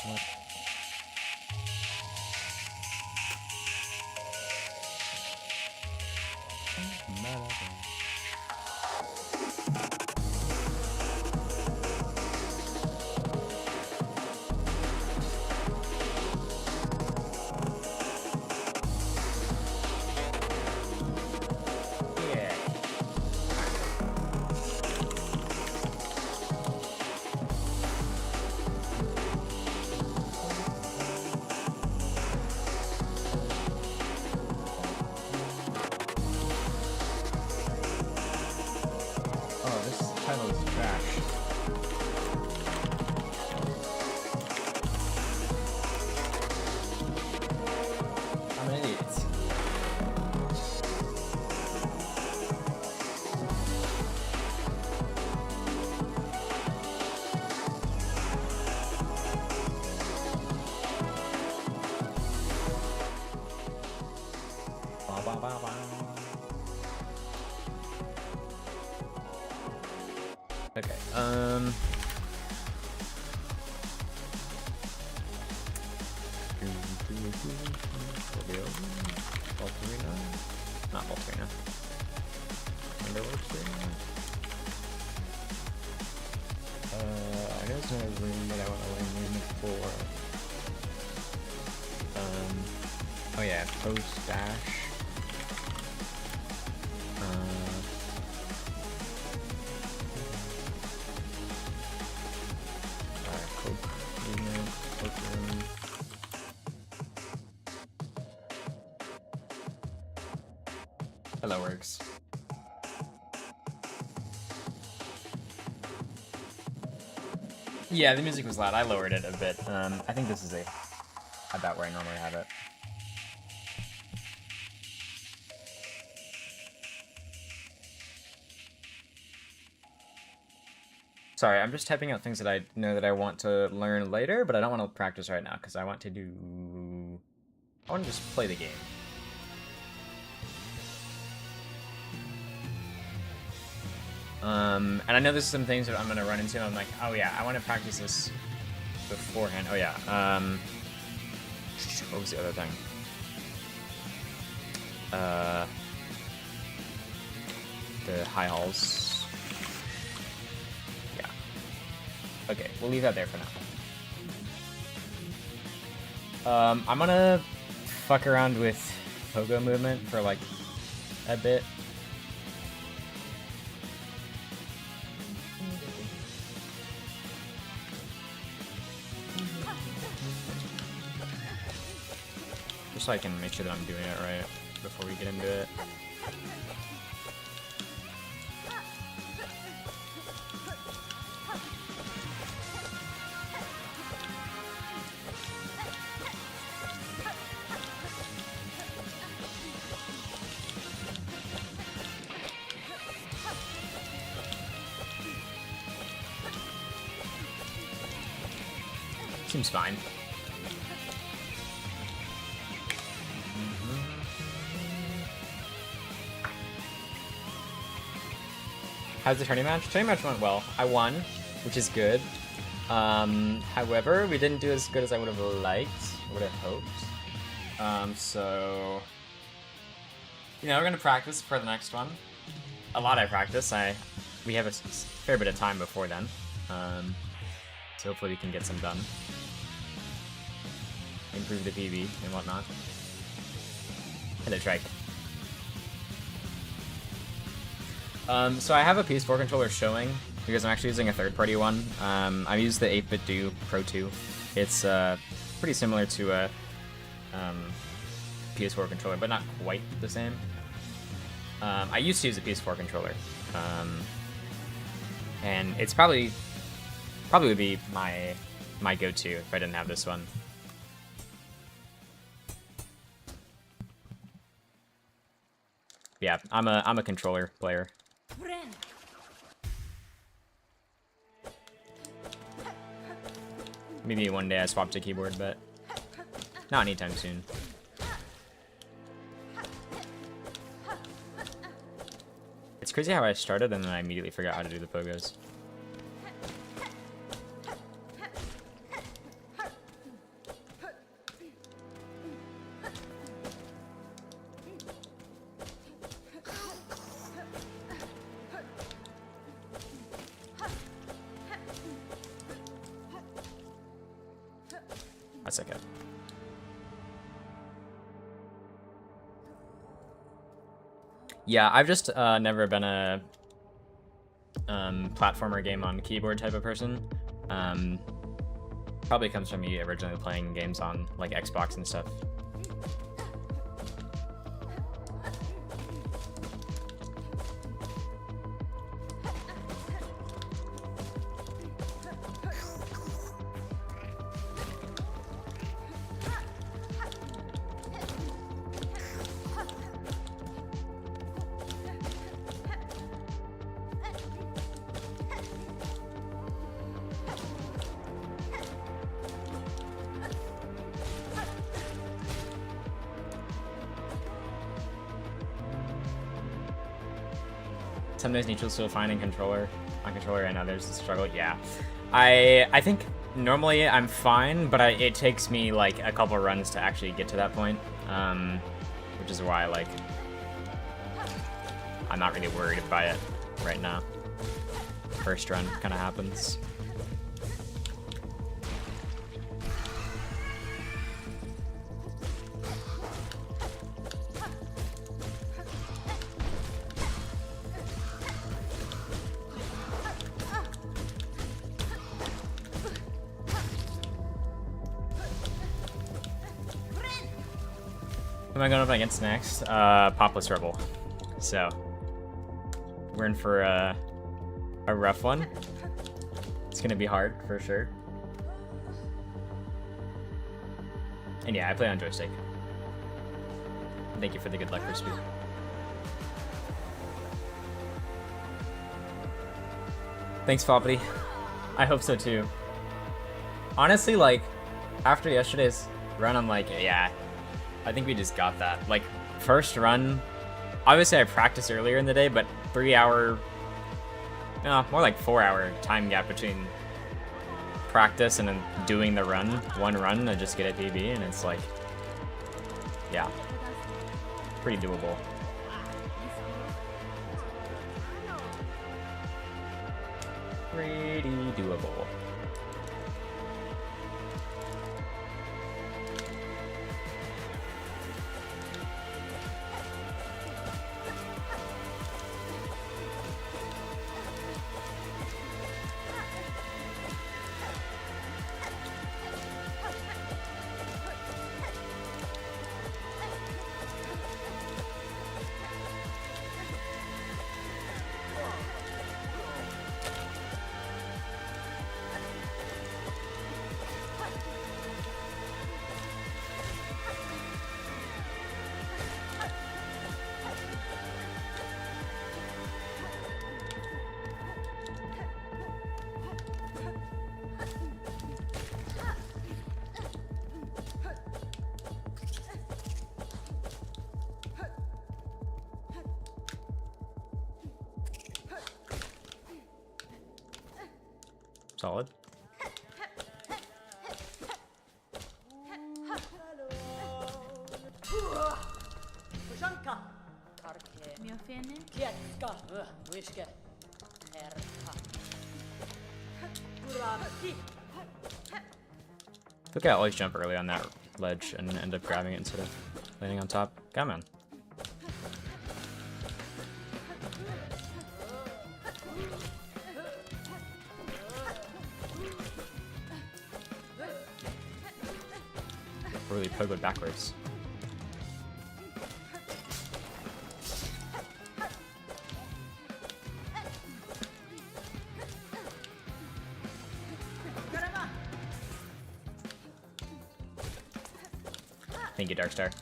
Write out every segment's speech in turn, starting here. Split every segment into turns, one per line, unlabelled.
What? Okay, Volcarina? Not Volcarina. I know there's another room that I want to learn in for. Oh yeah, post dash. Hello, works. Yeah, the music was loud. I lowered it a bit. I think this is about where I normally have it. Sorry, I'm just typing out things that I know that I want to learn later, but I don't want to practice right now because I want to just play the game. And I know there's some things that I'm gonna run into. And I'm like, oh yeah, I want to practice this beforehand. Oh yeah. What was the other thing? The high halls. Yeah. Okay, we'll leave that there for now. I'm gonna fuck around with pogo movement for like a bit. Just so I can make sure that I'm doing it right before we get into it. Seems fine. How's the tourney match? Tourney match went well. I won, which is good. However, we didn't do as good as I would have liked, would have hoped. So, you know, we're gonna practice for the next one. A lot I practice. We have a fair bit of time before then. So hopefully we can get some done. Improve the PB and whatnot. Hello, Trike. So I have a PS4 controller showing because I'm actually using a third-party one. I use the 8-bit Do Pro 2. It's pretty similar to a PS4 controller, but not quite the same. I used to use a PS4 controller, and it's probably would be my go-to if I didn't have this one. Yeah, I'm a controller player. Maybe one day I swap to keyboard, but not anytime soon. It's crazy how I started and then I immediately forgot how to do the pogos. That's okay. Yeah, I've just never been a platformer game on keyboard type of person. Probably comes from me originally playing games on like Xbox and stuff. Some days neutral's still fine in controller, on controller, and others struggle. Yeah, I think normally I'm fine, but it takes me like a couple runs to actually get to that point, which is why like I'm not really worried about it right now. First run kind of happens. Who am I going up against next? Popless Rebel. So, we're in for a rough one. It's gonna be hard, for sure. And yeah, I play on joystick. Thank you for the good luck for speed. Thanks, Foppity. I hope so too. Honestly, like, after yesterday's run, I'm like, yeah, I think we just got that. Like, first run, obviously I practiced earlier in the day, but 3 hour, no, more like 4 hour time gap between practice and then doing the run, one run to just get a PB, and it's like, yeah, pretty doable. Pretty doable. Solid. I think I always jump early on that ledge and end up grabbing it instead of landing on top. Come on. Really pogoed backwards. Thank you, Darkstar.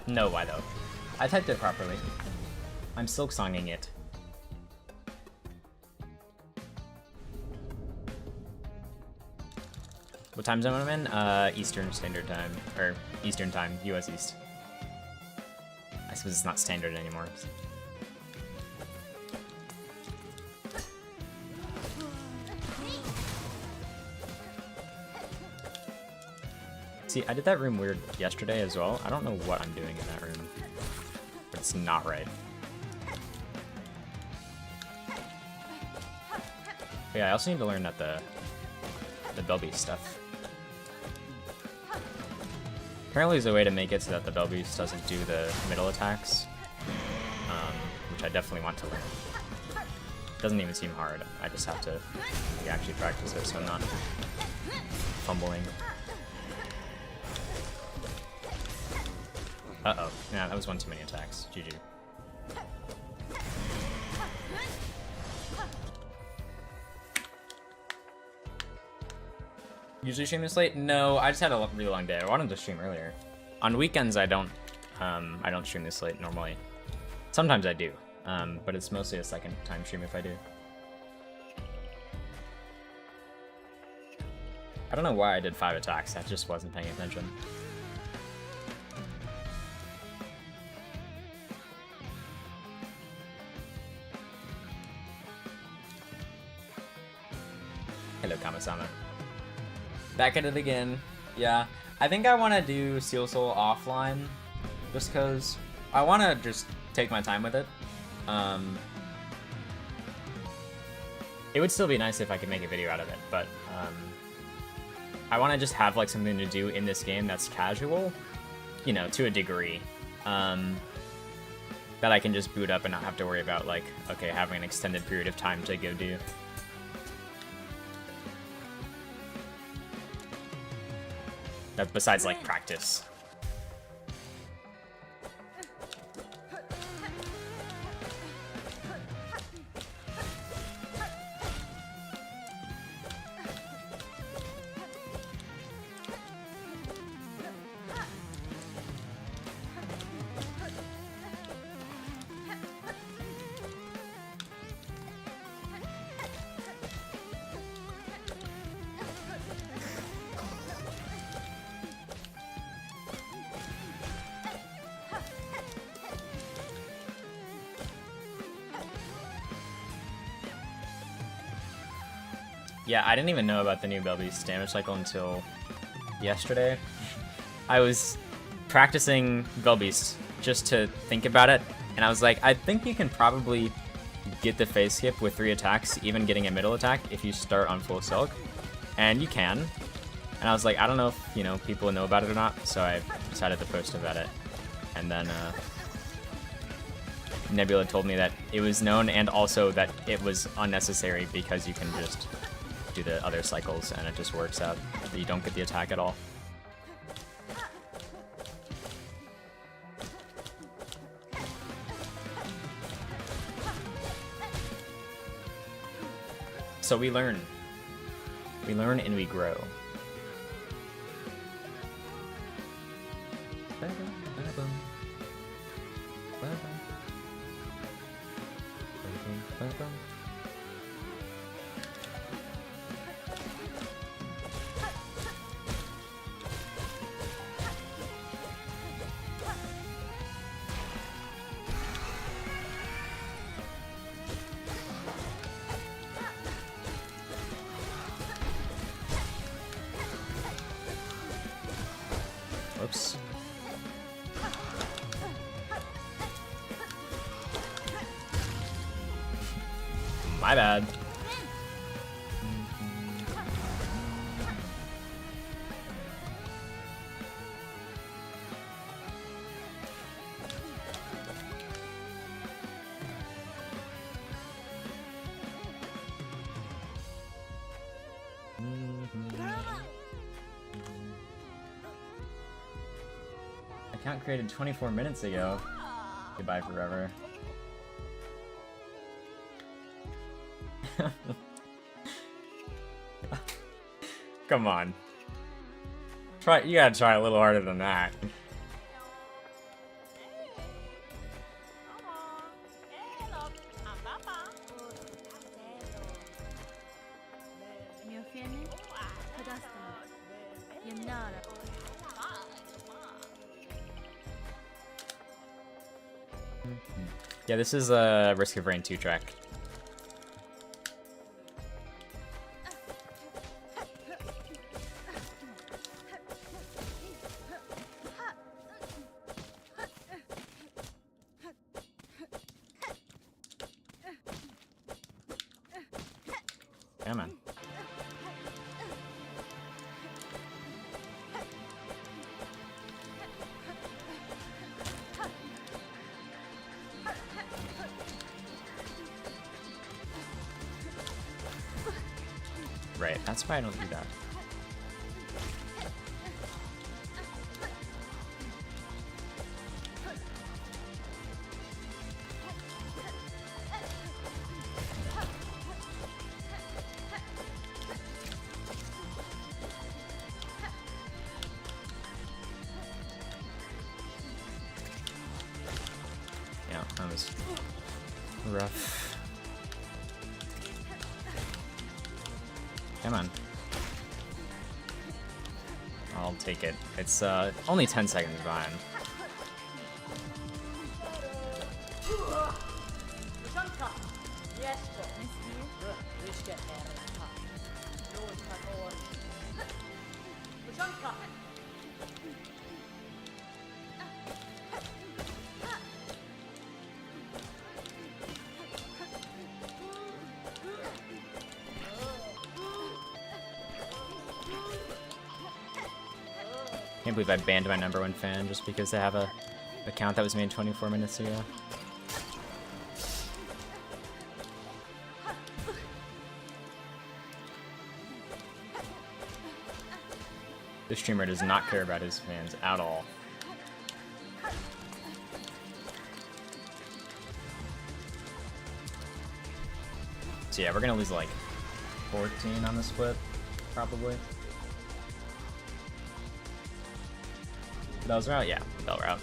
No, why though? I typed it properly. I'm silksonging it. What time zone am I in? Eastern Standard Time, or Eastern Time, US East. I suppose it's not standard anymore. See, I did that room weird yesterday as well. I don't know what I'm doing in that room, but it's not right. But yeah, I also need to learn that the the Bell Beast stuff. Apparently there's a way to make it so that the Bell Beast doesn't do the middle attacks, which I definitely want to learn. Doesn't even seem hard. I just have to actually practice it so I'm not fumbling. Uh-oh. Yeah, that was one too many attacks. GG. Usually stream this late? No, I just had a really long day. I wanted to stream earlier. On weekends, I don't stream this late normally. Sometimes I do, but it's mostly a second time stream if I do. I don't know why I did 5 attacks. I just wasn't paying attention. Hello, Kama-sama. Back at it again. Yeah, I think I want to do Seal Soul offline, just because I want to just take my time with it. It would still be nice if I could make a video out of it, but I want to just have like something to do in this game that's casual, you know, to a degree, that I can just boot up and not have to worry about like, okay, having an extended period of time to go do. Besides like practice. Yeah, I didn't even know about the new Bell Beast damage cycle until yesterday. I was practicing Bell Beast just to think about it, and I was like, I think you can probably get the phase skip with 3 attacks, even getting a middle attack if you start on full Silk, and you can. And I was like, I don't know if, you know, people know about it or not, so I decided to post about it. And then Nebula told me that it was known and also that it was unnecessary because you can just do the other cycles and it just works out that you don't get the attack at all. So we learn and we grow. Oops. My bad. Account created 24 minutes ago. Goodbye forever. Come on. You gotta try a little harder than that. Yeah, this is a Risk of Rain 2 track. Yeah, man. Right, that's why I don't do that. Yeah, that was rough. Come on. I'll take it. It's only 10 seconds behind. Can't believe I banned my #1 fan just because they have a account that was made 24 minutes ago. This streamer does not care about his fans at all. So yeah, we're gonna lose like 14 on the split, probably. Bell's route? Yeah, bell route.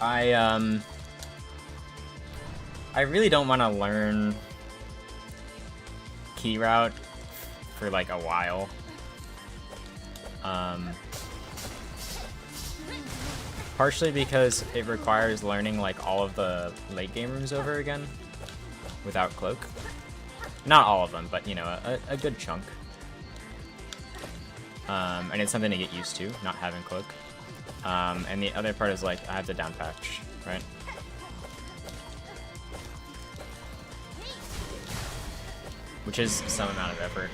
I really don't want to learn key route for like a while. Partially because it requires learning like all of the late game rooms over again without cloak. Not all of them, but you know, a good chunk. And it's something to get used to, not having cloak. And the other part is like I have to down patch, right? Which is some amount of effort.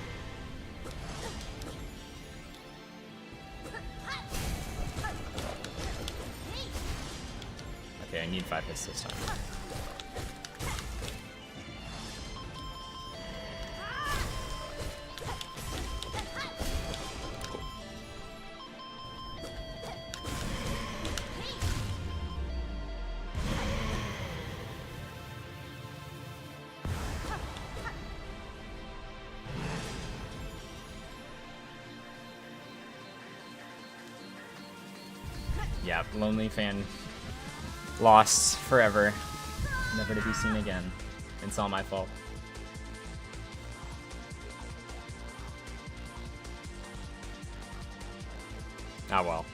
Okay, I need 5 hits this time. Yeah, lonely fan lost forever, never to be seen again. It's all my fault. Ah well.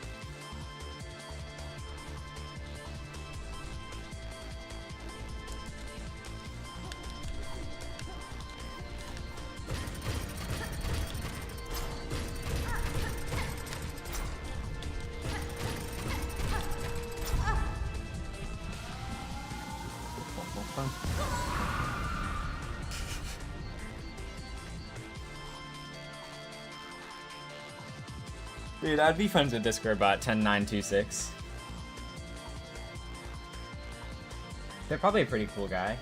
Dude, I'd be friends with Discord bot 10926. They're probably a pretty cool guy.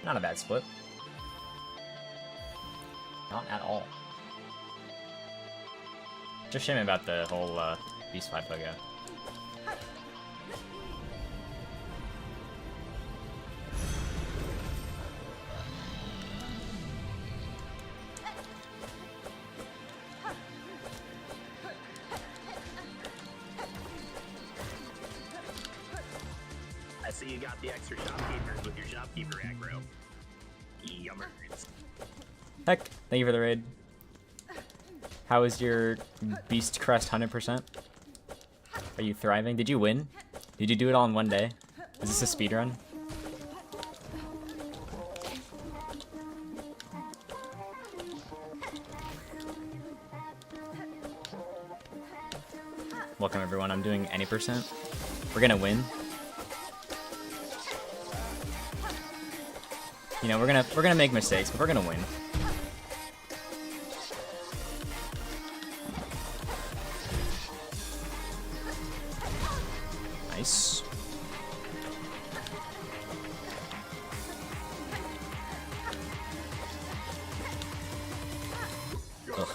Not a bad split. Not at all. Just shame about the whole Beast Fight bug out.
I see you got the extra shopkeepers with your shopkeeper aggro. Yummers.
Heck, thank you for the raid. How is your Beast Crest 100%? Are you thriving? Did you win? Did you do it all in one day? Is this a speed run? Welcome everyone, I'm doing any percent. We're gonna win. You know, we're gonna make mistakes, but we're gonna win. Nice. Ugh.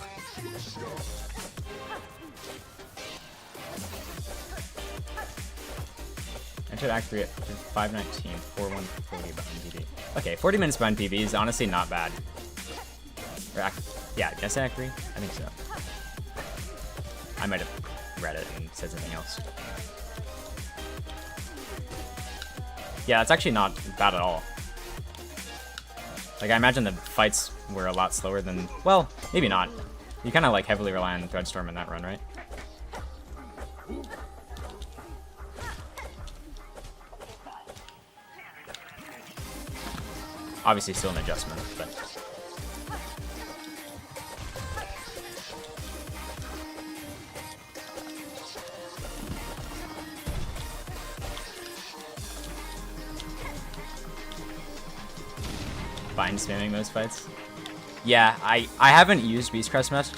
Entered Act 3 at 5:19, 4:140 behind PB. Okay, 40 minutes behind PB is honestly not bad. Or yeah, did I say Act 3? I think so. I might have read it and said something else. Yeah, it's actually not bad at all. Like, I imagine the fights were a lot slower than... Well, maybe not. You kind of, like, heavily rely on the Threadstorm in that run, right? Obviously still an adjustment, but... Fine spamming those fights. Yeah, I haven't used Beastcrest much,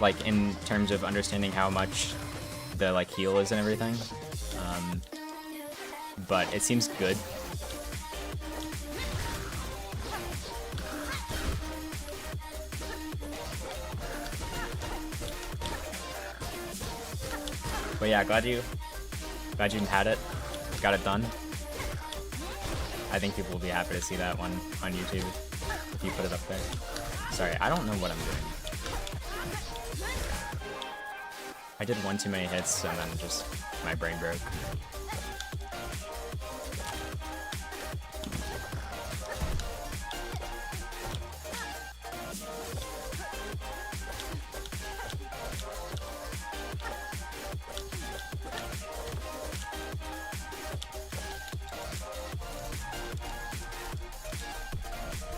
like, in terms of understanding how much the, like, heal is and everything. But it seems good. But yeah, glad you had it, got it done. I think people will be happy to see that one on YouTube if you put it up there. Sorry, I don't know what I'm doing. I did one too many hits and then just my brain broke.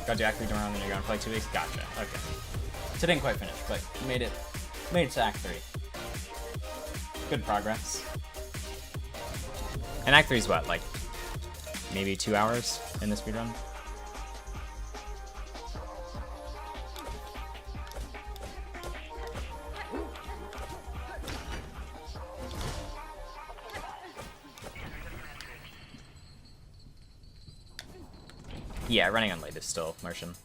Got Act 3 around and you're gone for like 2 weeks? Gotcha. Okay. So it didn't quite finish, but made it to Act 3. Good progress. And Act 3 is what, like maybe 2 hours in the speedrun? Yeah, running on late is still Martian.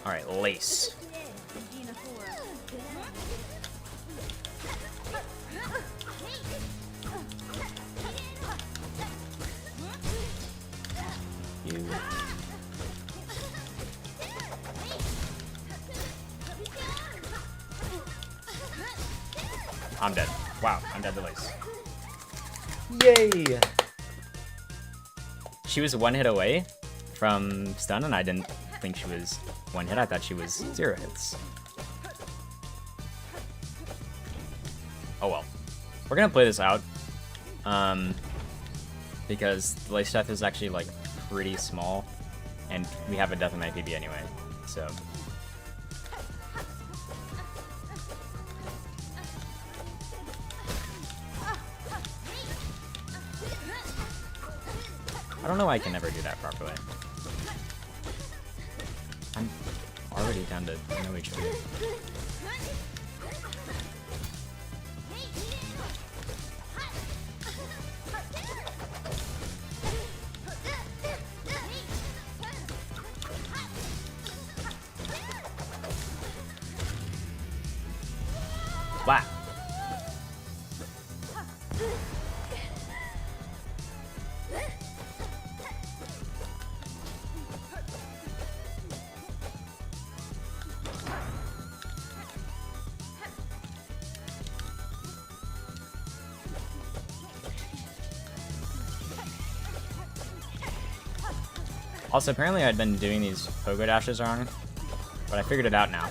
Alright, Lace. You. I'm dead. Wow, I'm dead to Lace. Yay! She was 1 hit away from stun, and I didn't think she was 1 hit. I thought she was 0 hits. Oh well. We're gonna play this out. Because the Lace death is actually, like, pretty small. And we have a death in my PB anyway, so... I don't know why I can never do that properly. I'm already down to no HP. Wow. Also, apparently I'd been doing these pogo dashes wrong, but I figured it out now.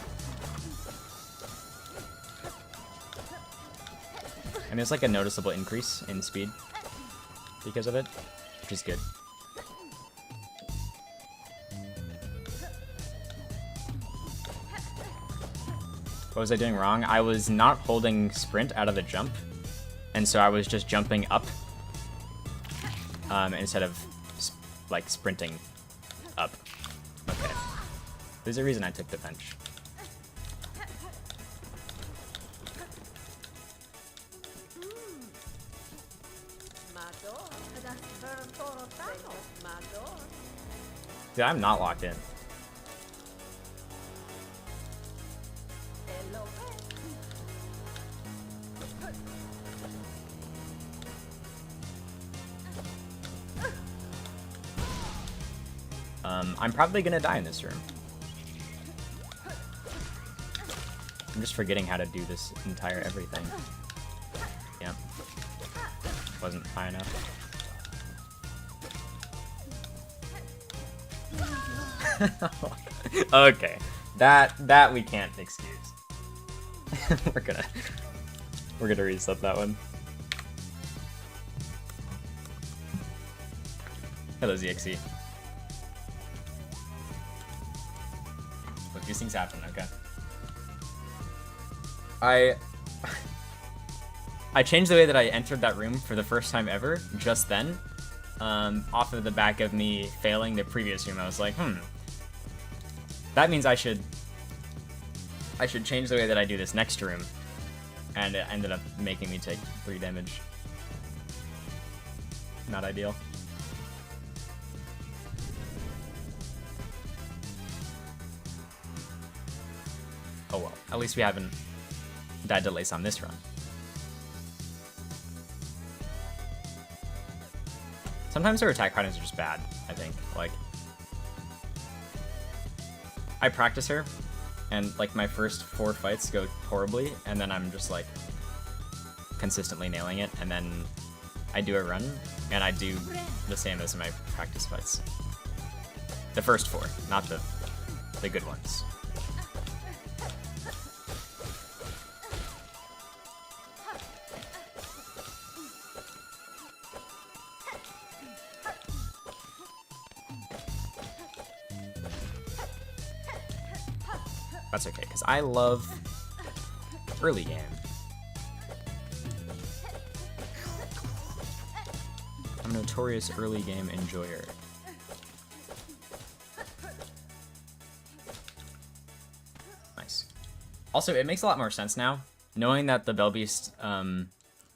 And there's like a noticeable increase in speed because of it, which is good. What was I doing wrong? I was not holding sprint out of the jump, and so I was just jumping up instead of like sprinting up. Okay. There's a reason I took the bench. Dude, I'm not locked in. I'm probably gonna die in this room. I'm just forgetting how to do this entire everything. Yep. Wasn't high enough. Okay. That we can't excuse. We're gonna reset that one. Hello, ZXC. Look, these things happen, okay. I changed the way that I entered that room for the first time ever, just then. Off of the back of me failing the previous room. I was like, that means I should change the way that I do this next room. And it ended up making me take 3 damage. Not ideal. Oh well, at least we haven't died to lace on this run. Sometimes her attack patterns are just bad, I think. Like, I practice her, and like my first 4 fights go horribly, and then I'm just like consistently nailing it, and then I do a run, and I do the same as my practice fights. The first 4, not the good ones. That's okay, because I love early game. I'm a notorious early game enjoyer. Nice. Also, it makes a lot more sense now, knowing that the Bellbeast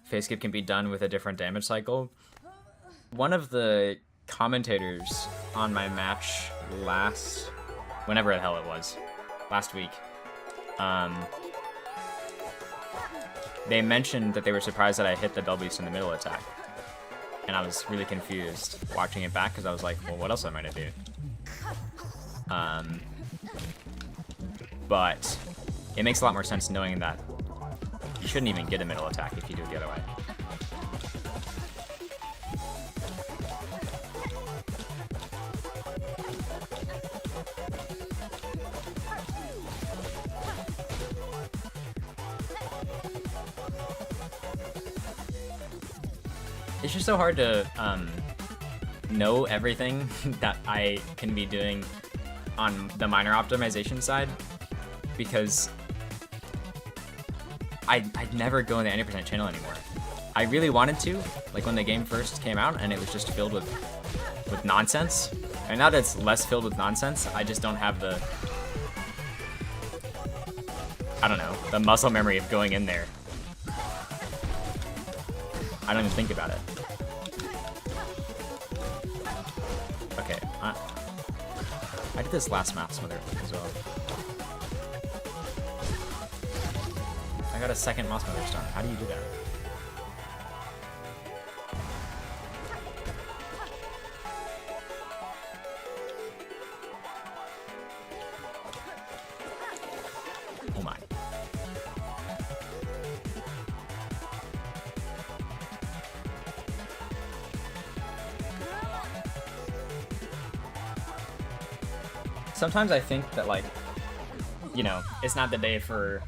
phase skip can be done with a different damage cycle. One of the commentators on my match whenever the hell it was, last week, they mentioned that they were surprised that I hit the Bellbeast in the middle attack. And I was really confused watching it back because I was like, well, what else am I going to do? But it makes a lot more sense knowing that you shouldn't even get a middle attack if you do it the other way. It's just so hard to know everything that I can be doing on the minor optimization side, because I'd never go in the 90% channel anymore. I really wanted to, like when the game first came out and it was just filled with nonsense. And now that it's less filled with nonsense, I just don't have the, I don't know, the muscle memory of going in there. I don't even think about it. Okay, I did this last map smother as well. I got a second mouse smother stun. How do you do that? Oh my. Sometimes I think that, like, you know, it's not the day for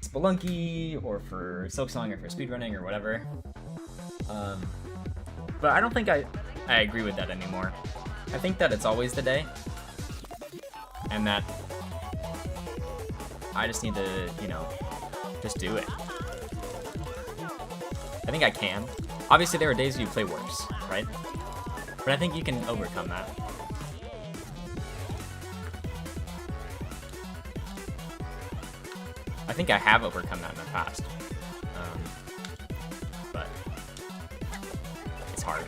Spelunky or for Silksong or for speedrunning or whatever. But I don't think I agree with that anymore. I think that it's always the day, and that I just need to, you know, just do it. I think I can. Obviously, there are days you play worse, right? But I think you can overcome that. I think I have overcome that in the past. But it's hard.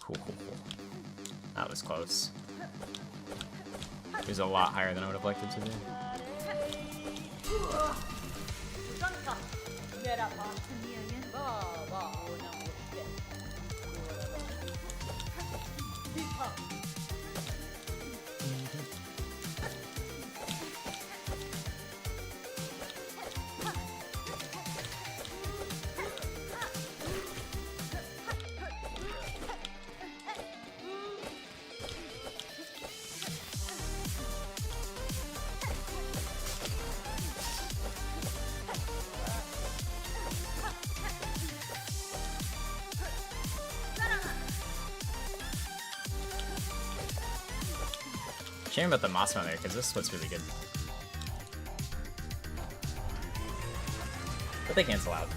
Cool. That was close. It was a lot higher than I would have liked it to be. Shame about the Mossmo there, because this split's really good. But they cancel out.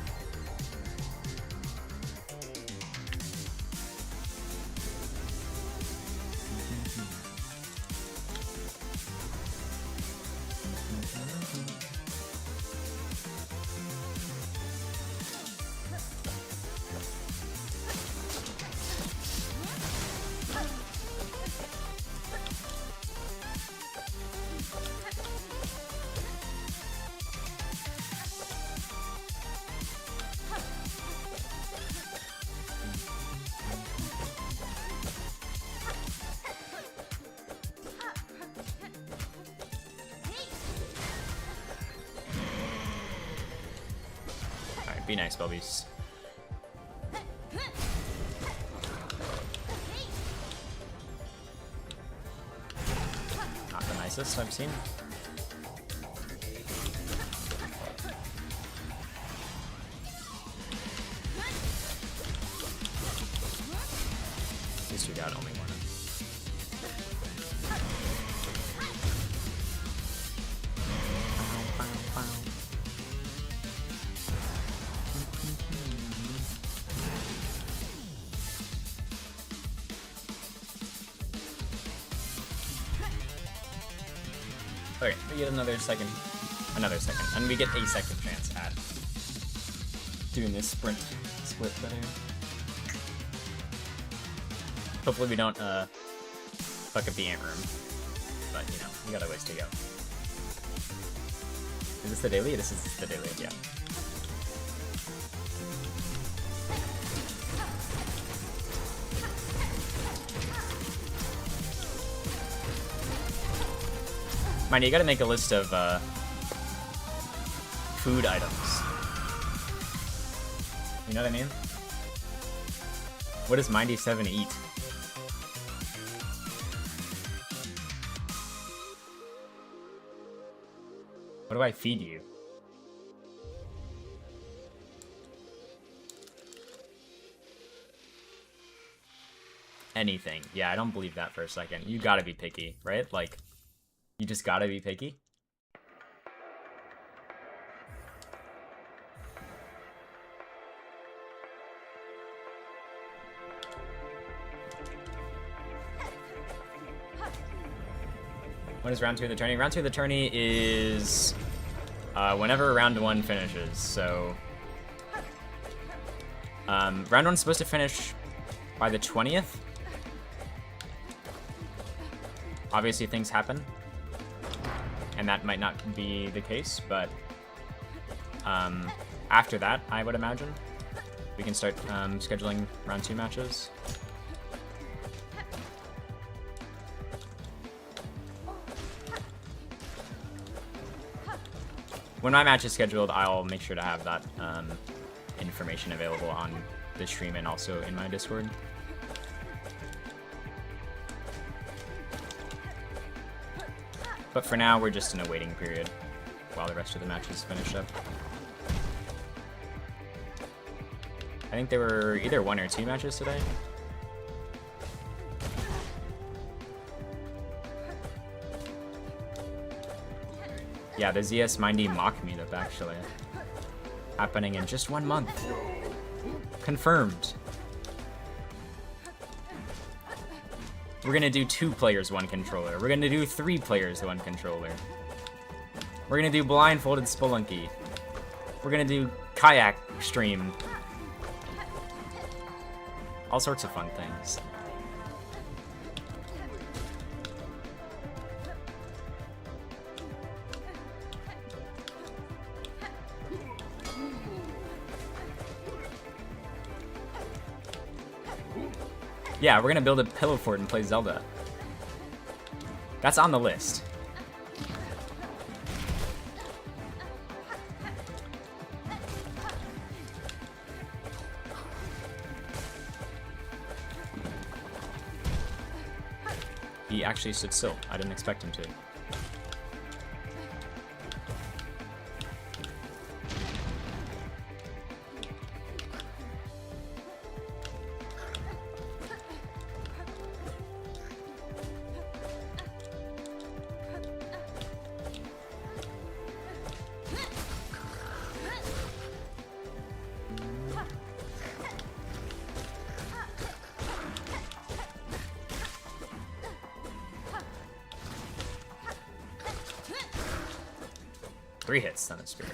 Be nice, Bubbies. Not the nicest I've seen. At least we got only one. Okay, we get another second, and we get a second chance at doing this sprint split better. Hopefully we don't fuck up the ant room, but you know, we got a ways to go. Is this the daily? This is the daily, yeah. Mind you, gotta make a list of food items. You know what I mean? What does Mindy7 eat? What do I feed you? Anything. Yeah, I don't believe that for a second. You gotta be picky, right? Like, you just gotta be picky. When is round 2 of the tourney? Round 2 of the tourney is whenever round 1 finishes. So round 1's supposed to finish by the 20th. Obviously things happen, and that might not be the case, but After that, I would imagine, we can start scheduling round 2 matches. When my match is scheduled, I'll make sure to have that information available on the stream and also in my Discord. But for now, we're just in a waiting period while the rest of the matches finish up. I think there were either 1 or 2 matches today. Yeah, the ZS Mindy mock meetup actually happening in just 1 month. Confirmed. We're gonna do 2 players, 1 controller. We're gonna do 3 players, 1 controller. We're gonna do blindfolded Spelunky. We're gonna do kayak stream. All sorts of fun things. Yeah, we're gonna build a pillow fort and play Zelda. That's on the list. He actually stood still. I didn't expect him to. Three hits on the spear.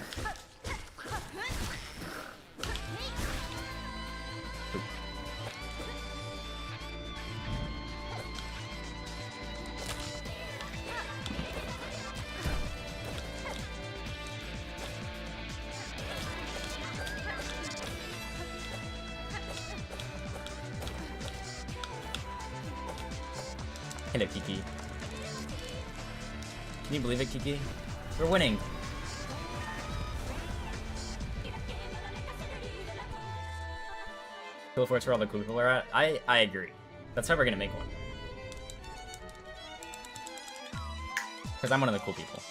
Hello, Kiki. Can you believe it, Kiki? We're winning. Cool forts where all the cool people are at. I agree. That's why we're gonna make one. Because I'm one of the cool people.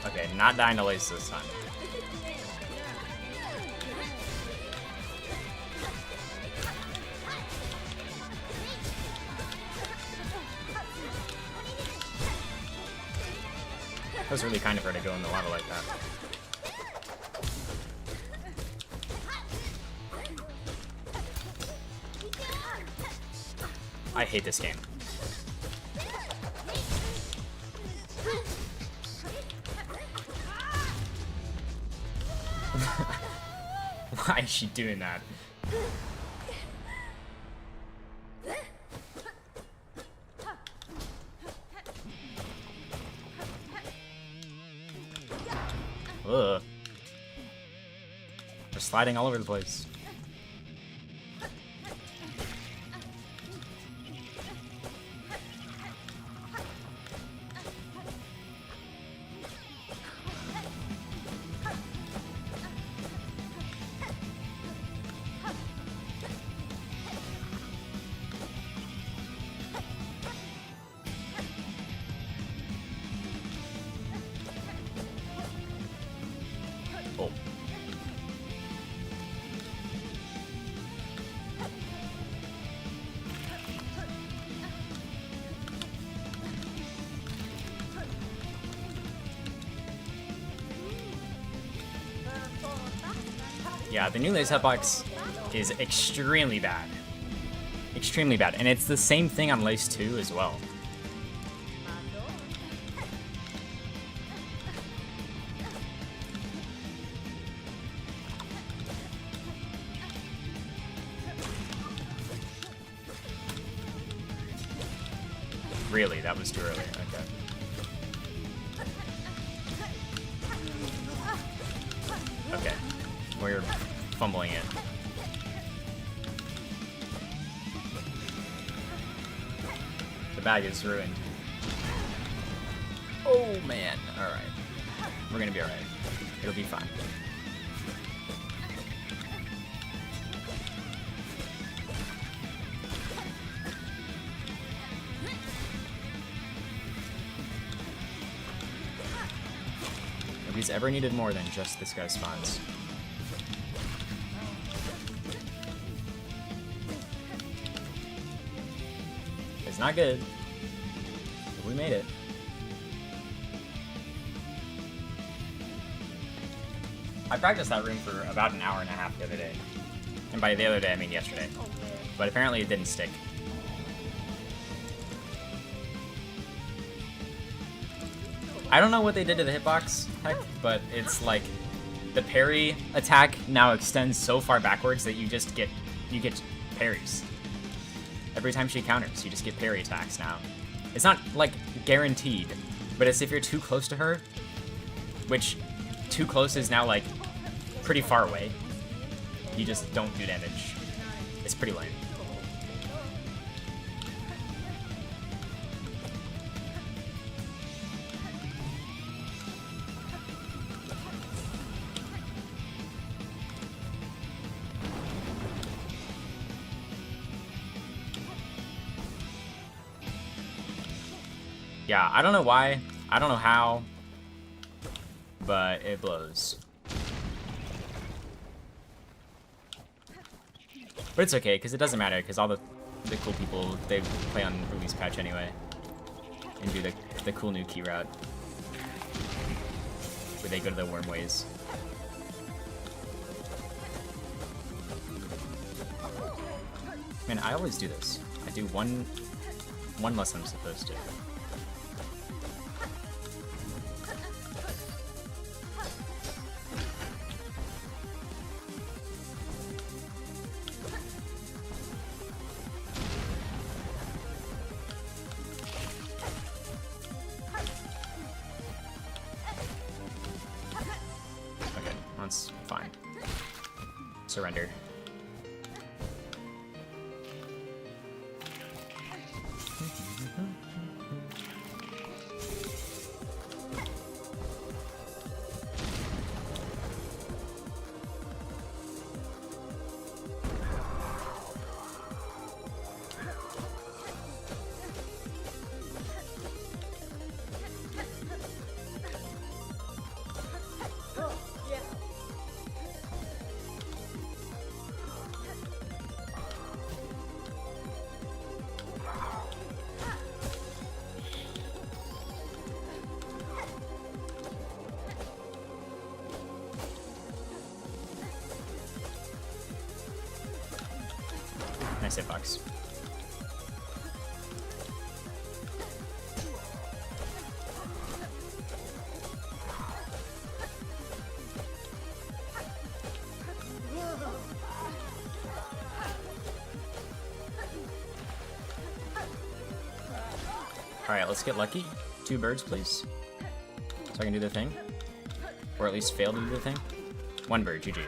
Okay, not dying to lace this time. That was really kind of her to go in the lava like that. I hate this game. Why is she doing that? Ugh. They're sliding all over the place. Yeah, the new lace hitbox is extremely bad. Extremely bad. And it's the same thing on lace 2 as well. Really, that was too early. Okay. Okay. We're fumbling it. The bag is ruined. Oh man. Alright. We're gonna be alright. It'll be fine. Nobody's ever needed more than just this guy's spawns. It's not good, but we made it. I practiced that room for about an hour and a half the other day. And by the other day, I mean yesterday. But apparently it didn't stick. I don't know what they did to the hitbox, heck, but it's like the parry attack now extends so far backwards that you get parries. Every time she counters, you just get parry attacks now. It's not like guaranteed, but it's if you're too close to her, which too close is now like pretty far away. You just don't do damage. It's pretty lame. Yeah, I don't know why, I don't know how, but it blows. But it's okay, because it doesn't matter, because all the cool people, they play on release patch anyway. And do the cool new key route. Where they go to the worm ways. Man, I always do this. I do one less than I'm supposed to. That's fine. Surrendered. Nice hitbox. Alright, let's get lucky. 2 birds, please. So I can do the thing. Or at least fail to do the thing. 1 bird, GG.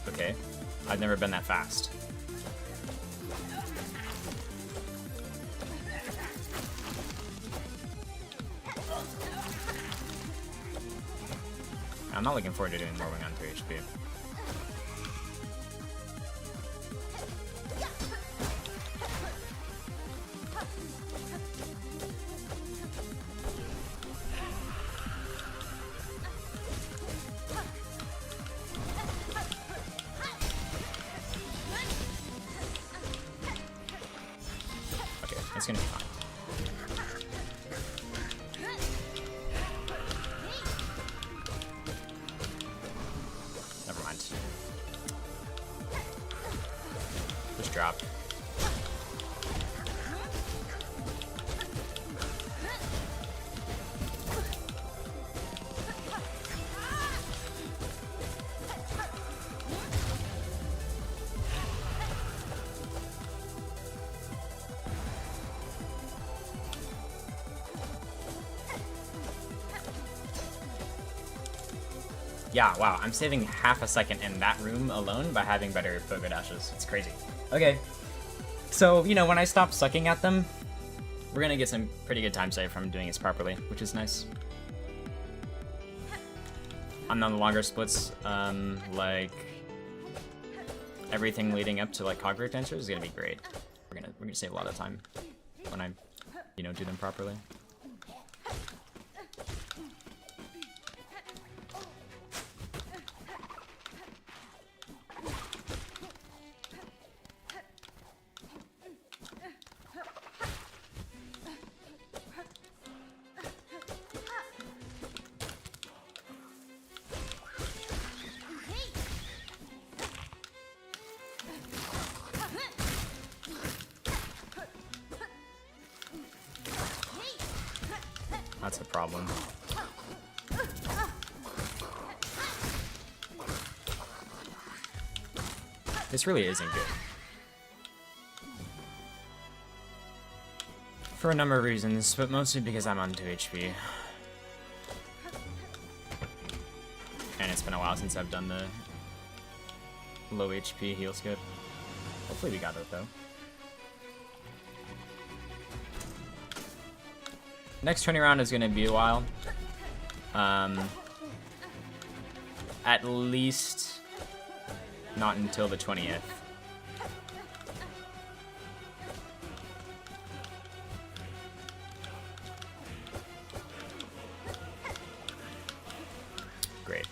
Okay, I've never been that fast. I'm not looking forward to doing more wing on 3 HP. Okay, it's gonna be fine. Never mind. Just drop. Yeah, wow, I'm saving half a second in that room alone by having better pogo dashes. It's crazy. Okay, so, you know, when I stop sucking at them, we're gonna get some pretty good time save from doing this properly, which is nice. On the longer splits, like, everything leading up to, like, Cogwork Dancers is gonna be great. We're gonna save a lot of time when I, you know, do them properly. That's a problem. This really isn't good. For a number of reasons, but mostly because I'm on 2 HP. And it's been a while since I've done the low HP heal skip. Hopefully we got it though. Next 20 round is going to be a while. At least not until the 20th. Great.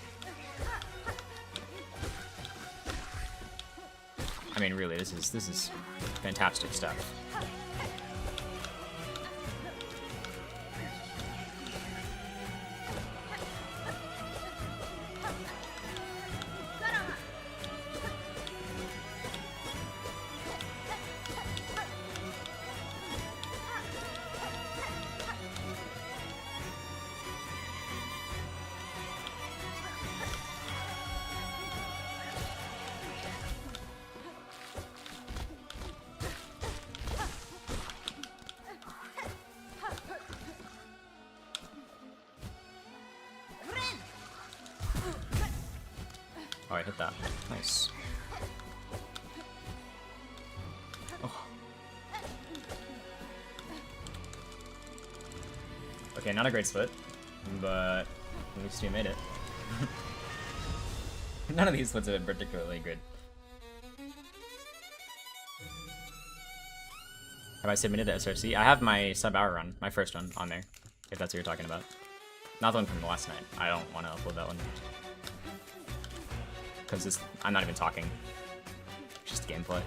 I mean, really, this is fantastic stuff. Oh, I hit that. Nice. Oh. Okay, not a great split, but at least you made it. None of these splits have been particularly good. Have I submitted the SRC? I have my sub-hour run, my first one, on there, if that's what you're talking about. Not the one from last night. I don't want to upload that one. Because I'm not even talking. Just gameplay.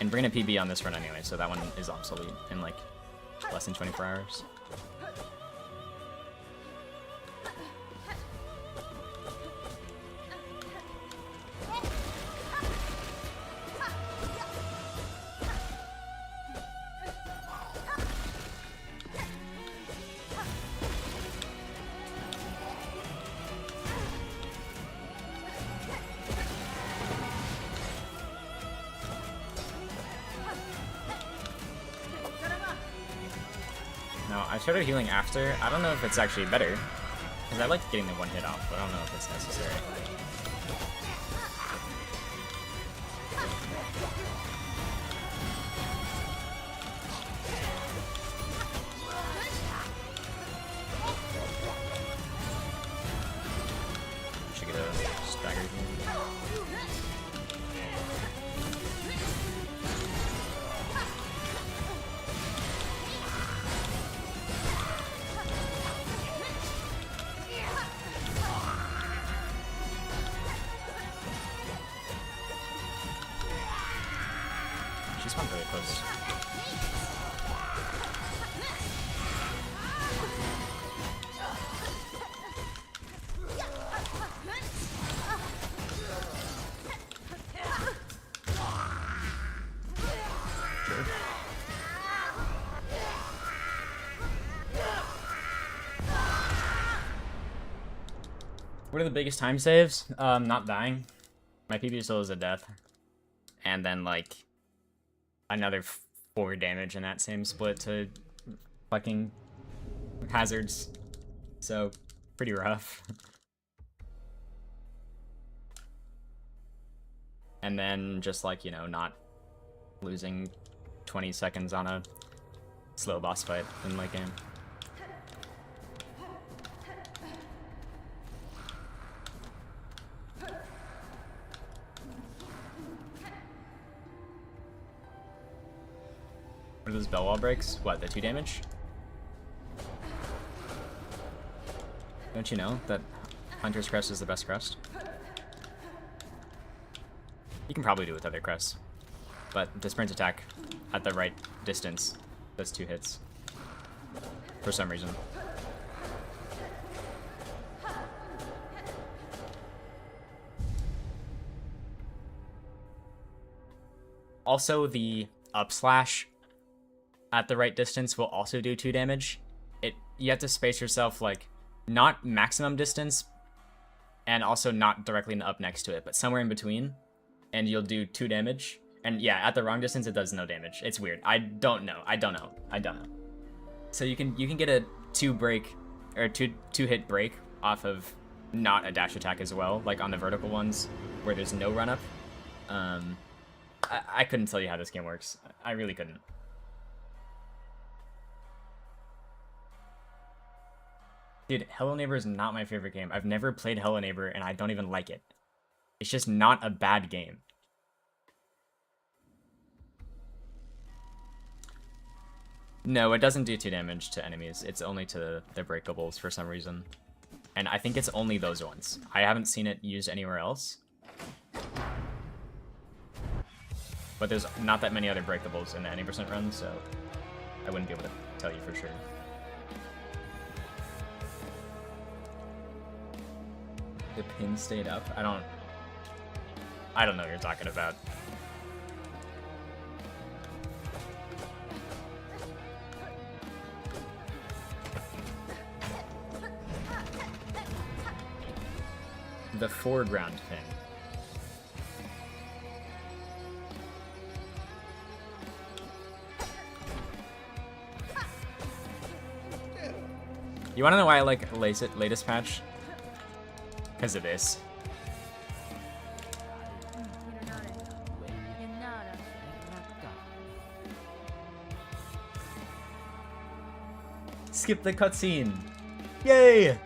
And bringing a PB on this run anyway, so that one is obsolete in like less than 24 hours. No, I started healing after. I don't know if it's actually better, because I like getting the one hit off, but I don't know if it's necessary. She spawned really close. Sure. What are the biggest time saves? Not dying. My PB still is a death. And then, like, another 4 damage in that same split to fucking hazards. So, pretty rough. And then just, like, you know, not losing 20 seconds on a slow boss fight in late game. What are those bell wall breaks? What, the 2 damage? Don't you know that Hunter's Crest is the best crest? You can probably do it with other crests, but the sprint attack at the right distance does 2 hits. For some reason. Also, the up slash at the right distance will also do 2 damage. You have to space yourself, like, not maximum distance, and also not directly up next to it, but somewhere in between, and you'll do 2 damage. And yeah, at the wrong distance, it does no damage. It's weird. I don't know. So you can get a 2 hit break off of not a dash attack as well, like on the vertical ones where there's no run up. I couldn't tell you how this game works. I really couldn't. Dude, Hello Neighbor is not my favorite game. I've never played Hello Neighbor, and I don't even like it. It's just not a bad game. No, it doesn't do 2 damage to enemies. It's only to the breakables for some reason. And I think it's only those ones. I haven't seen it used anywhere else. But there's not that many other breakables in the 90% run, so I wouldn't be able to tell you for sure. The pin stayed up? I don't know what you're talking about. The foreground thing. You wanna know why I like latest patch? Because of this. Skip the cutscene. Yay!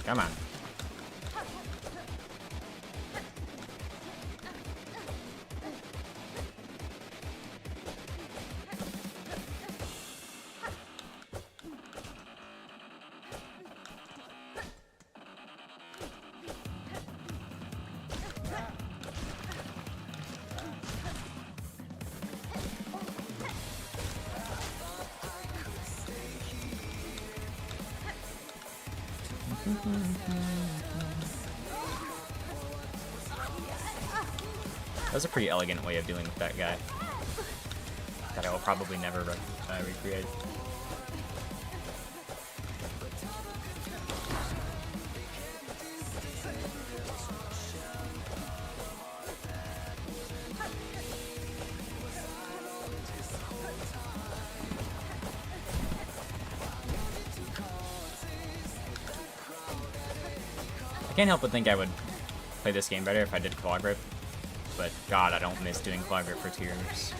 Come on. That was a pretty elegant way of dealing with that guy that I will probably never recreate. I can't help but think I would play this game better if I did claw grip. But god, I don't miss doing claw grip for tears.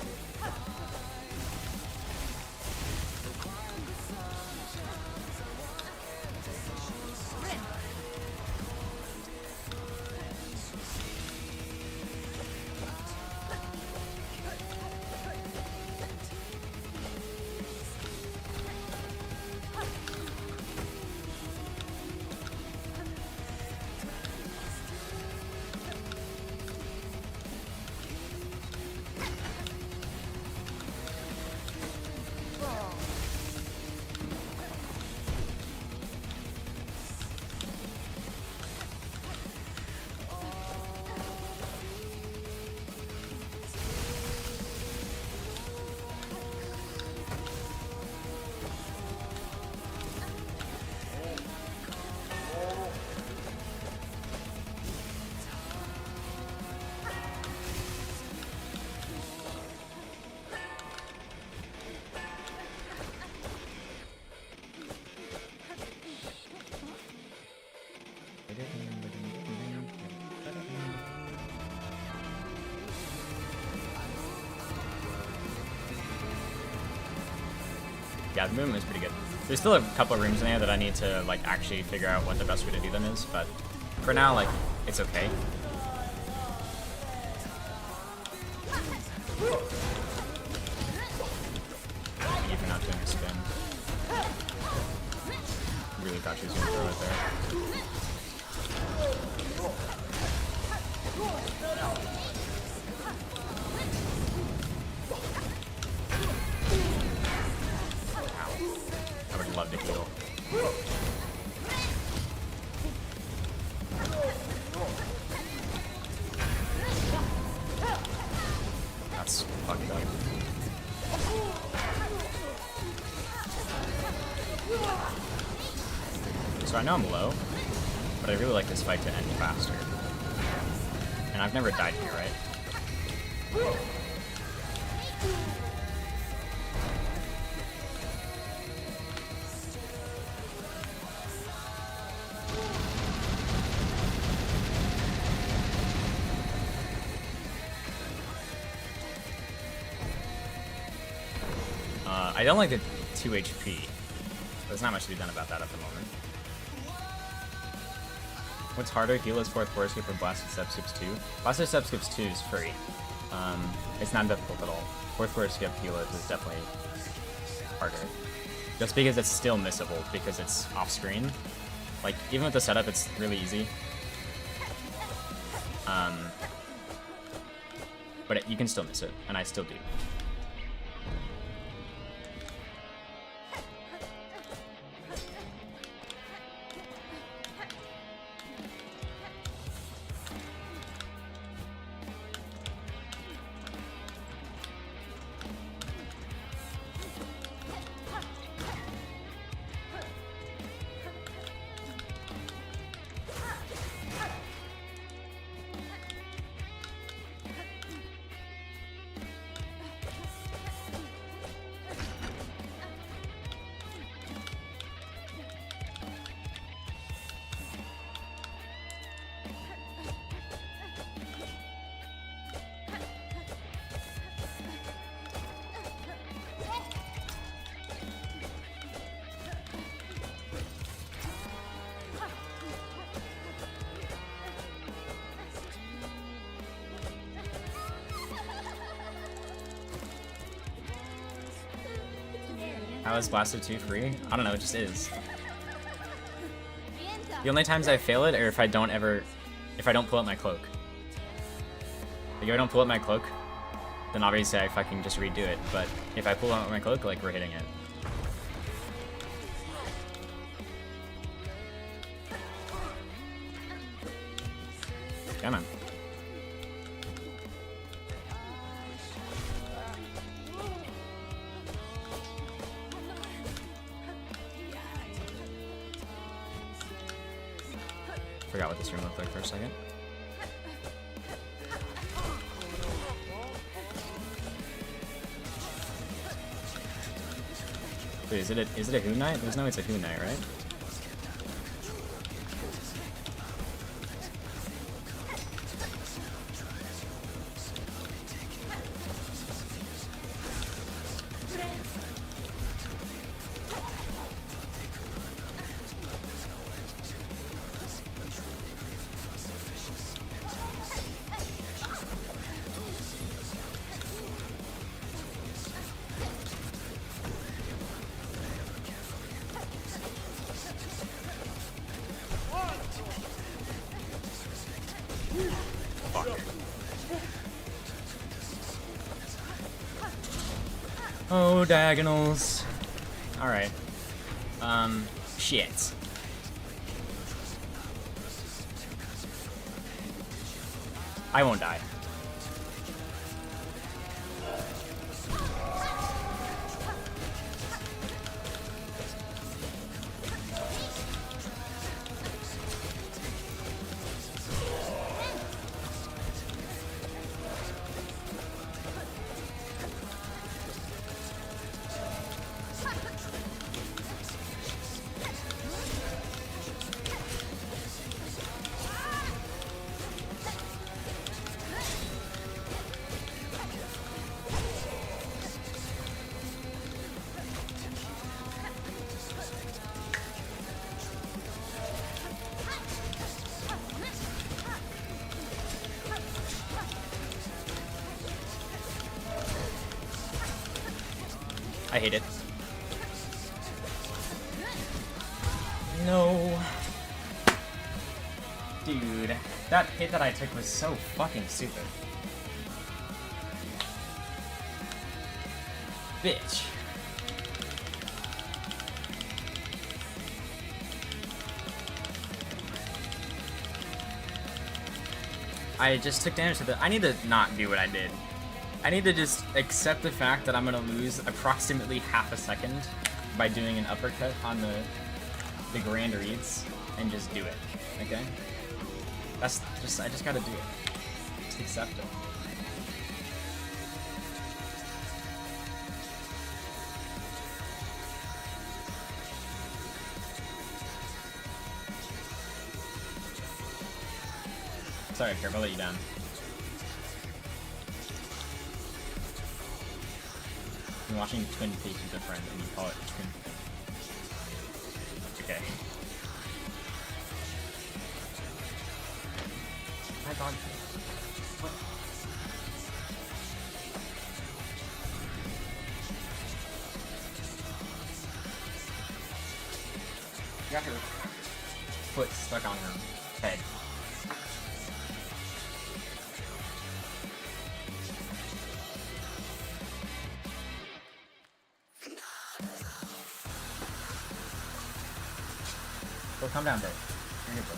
Yeah, the movement is pretty good. There's still a couple of rooms in there that I need to like actually figure out what the best way to do them is, but for now, like, it's okay. Thank you for not doing a spin. Really thought she was gonna throw it there. I would love to heal. That's fucked up. So I know I'm low, but I really like this fight to end faster. And I've never died here, right? I don't like the 2 HP. There's not much to be done about that at the moment. What's harder, Heal fourth forward skip or Blasted Step skips 2? Blasted Step skips 2 is free. It's not difficult at all. Fourth forward skip Heal is definitely harder. Just because it's still missable because it's off screen. Like, even with the setup, it's really easy. But you can still miss it, and I still do. How is Blasted 2 free? I don't know, it just is. The only times I fail it are if I don't pull out my cloak. Like, if I don't pull out my cloak, then obviously I fucking just redo it. But if I pull out my cloak, like, we're hitting it. Come on. Forgot what this room looked like for a second. Wait, is it a Who Knight? There's no way it's a Who Knight, right? Oh, diagonals. Alright. Shit. I won't die. I hate it. No. Dude, that hit that I took was so fucking stupid. Bitch. I just took damage to the... I need to not do what I did. I need to just accept the fact that I'm gonna lose approximately half a second by doing an uppercut on the grand reads and just do it, okay? That's just... I just gotta do it. Just accept it. Sorry, Kerb, I'll let you down. I'm watching Twin Peaks with a friend and you call it Twin Peaks. Okay. My dog. What? Got her foot stuck on her head. Well, calm down, bro. You're good, bro.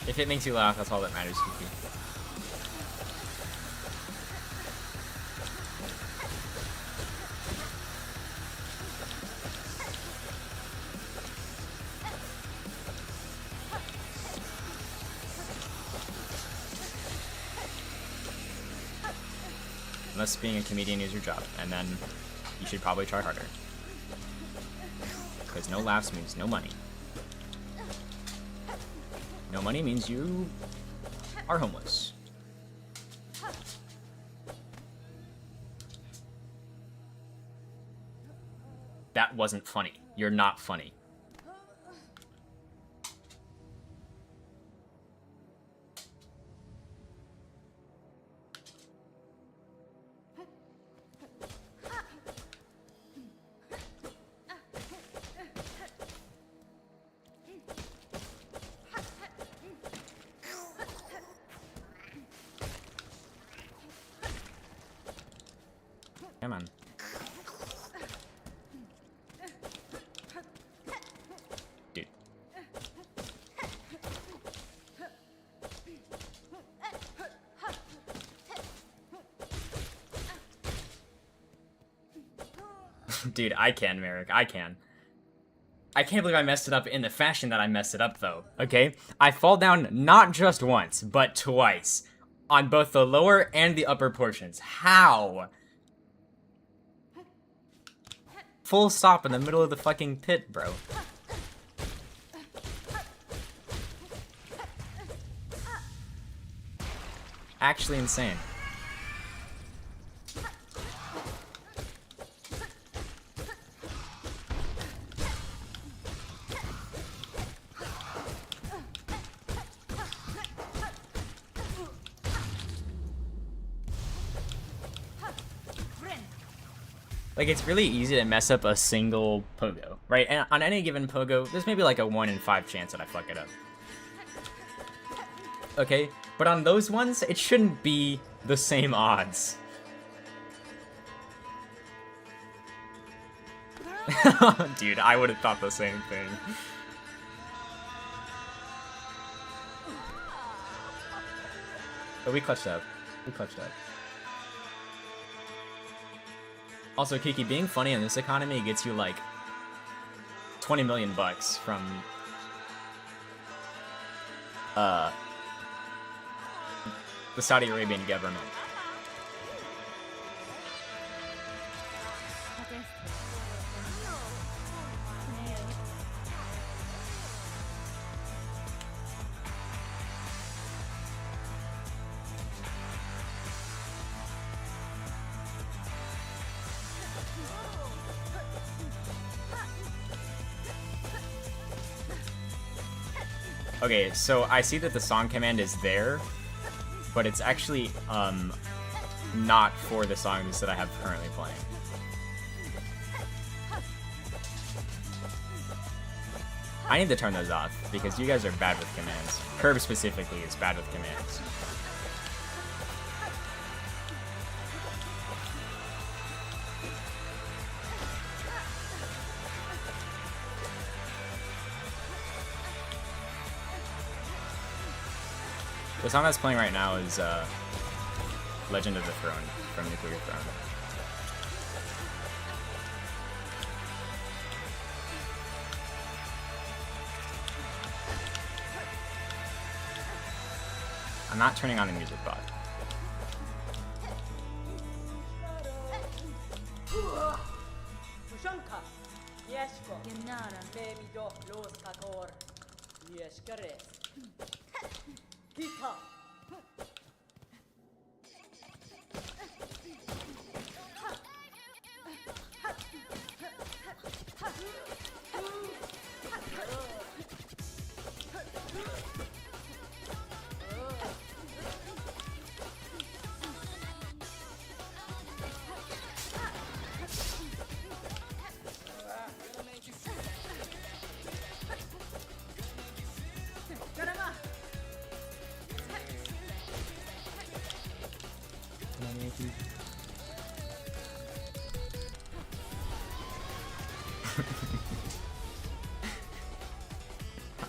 If it makes you laugh, that's all that matters, Kiki. Unless being a comedian is your job, and then you should probably try harder. Because no laughs means no money. No money means you are homeless. That wasn't funny. You're not funny. Come on. Dude. Dude, I can, Merrick. I can. I can't believe I messed it up in the fashion that I messed it up, though. Okay? I fall down not just once, but twice. On both the lower and the upper portions. How? Full stop in the middle of the fucking pit, bro. Actually insane. Like, it's really easy to mess up a single pogo, right? And on any given pogo, there's maybe like a 1 in 5 chance that I fuck it up. Okay? But on those ones, it shouldn't be the same odds. Dude, I would have thought the same thing. But we clutched up. We clutched up. Also, Kiki, being funny in this economy gets you like 20 million bucks from the Saudi Arabian government. Okay, so I see that the song command is there, but it's actually not for the songs that I have currently playing. I need to turn those off because you guys are bad with commands. Curb specifically is bad with commands. The song that's playing right now is Legend of the Throne from Nuclear Throne. I'm not turning on the music bot.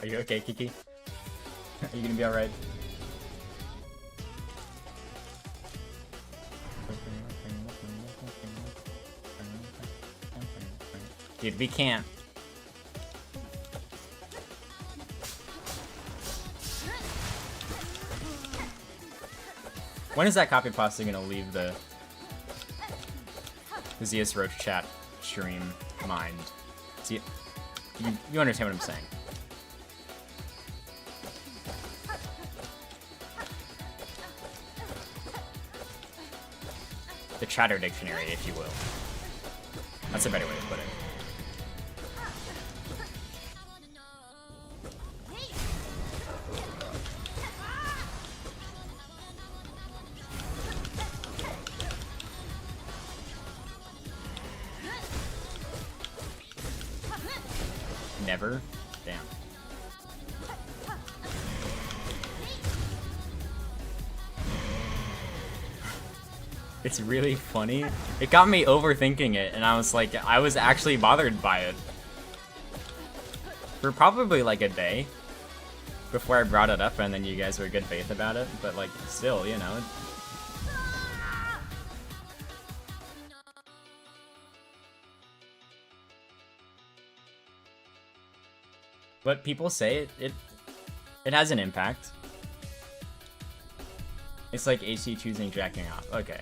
Are you okay, Kiki? Are you gonna be alright? Dude, we can't. When is that copy pasta gonna leave the ZSRoach chat stream mind? See, you understand what I'm saying? The chatter dictionary, if you will. That's a better way to put it. Never? Damn. It's really funny. It got me overthinking it, and I was like, I was actually bothered by it. For probably like a day before I brought it up, and then you guys were good faith about it, but like, still, you know. But people say it has an impact. It's like AC choosing jacking off. Okay.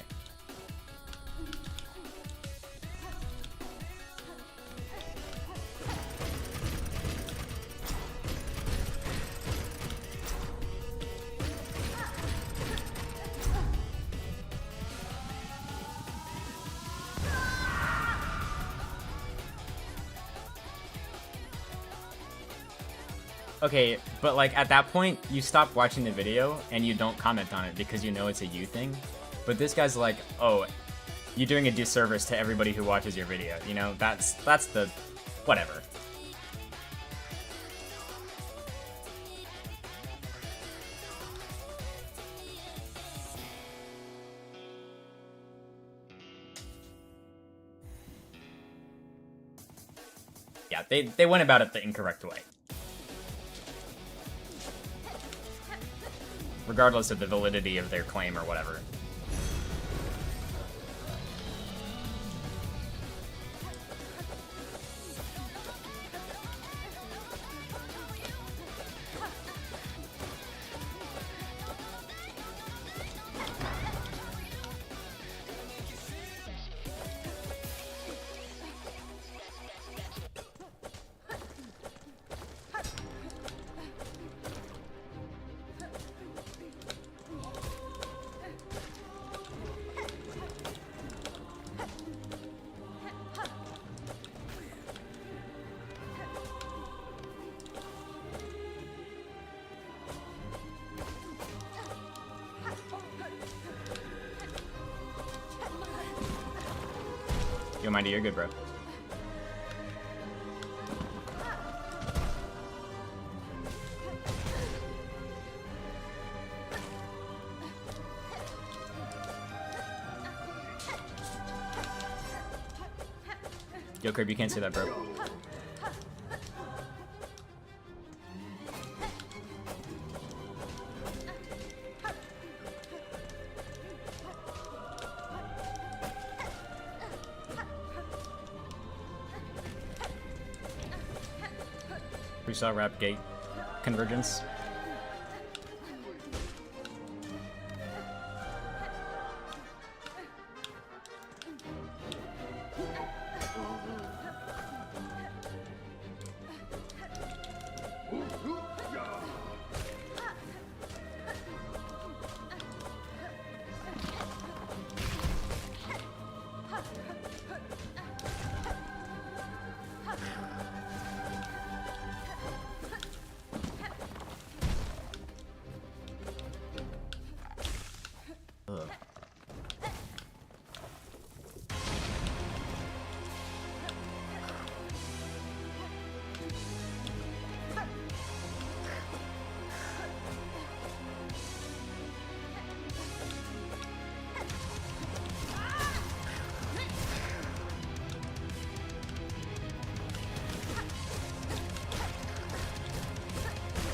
Okay, but like at that point, you stop watching the video and you don't comment on it because you know it's a you thing. But this guy's like, oh, you're doing a disservice to everybody who watches your video. You know, that's the whatever. Yeah, they went about it the incorrect way. Regardless of the validity of their claim or whatever. Yo, Mindy, you're good, bro. Yo, Kirby, you can't say that, bro. We saw rap gate convergence.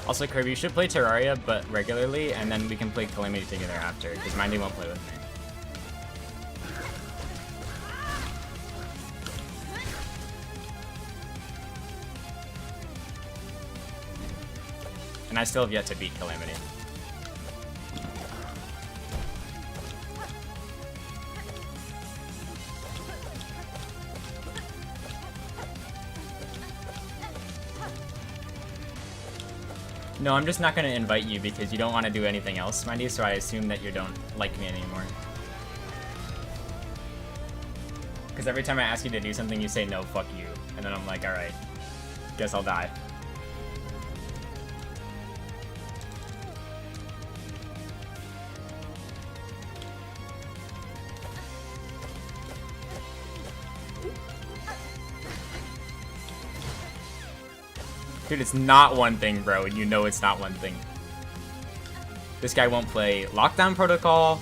Also, Kirby, you should play Terraria, but regularly, and then we can play Calamity together after, because Mindy won't play with me. And I still have yet to beat Calamity. No, I'm just not going to invite you because you don't want to do anything else, Mindy, so I assume that you don't like me anymore. Because every time I ask you to do something, you say, no, fuck you. And then I'm like, alright, guess I'll die. Dude, it's not one thing, bro, and you know it's not one thing. This guy won't play Lockdown Protocol.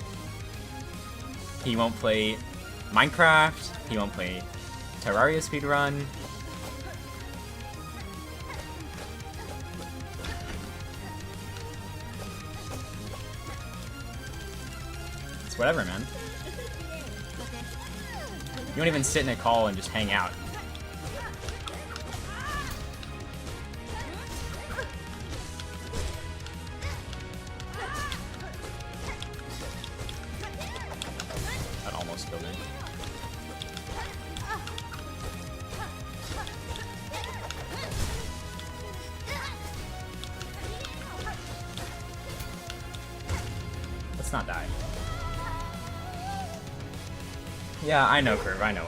He won't play Minecraft. He won't play Terraria speedrun. It's whatever, man. You don't even sit in a call and just hang out. Not die. Yeah, I know, Curve. I know.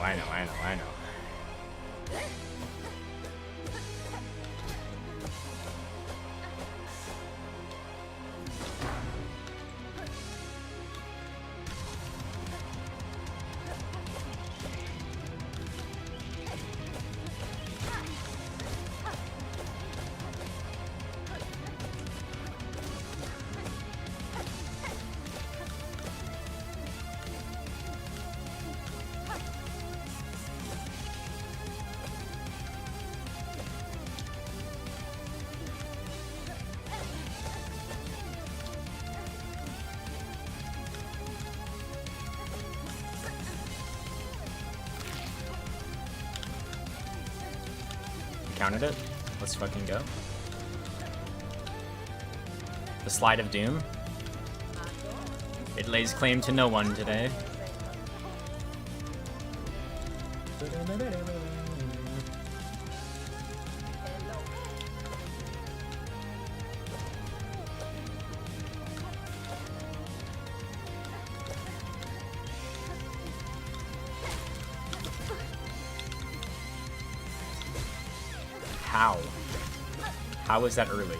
Counted it. Let's fucking go. The Slide of Doom. It lays claim to no one today. How? How is that early?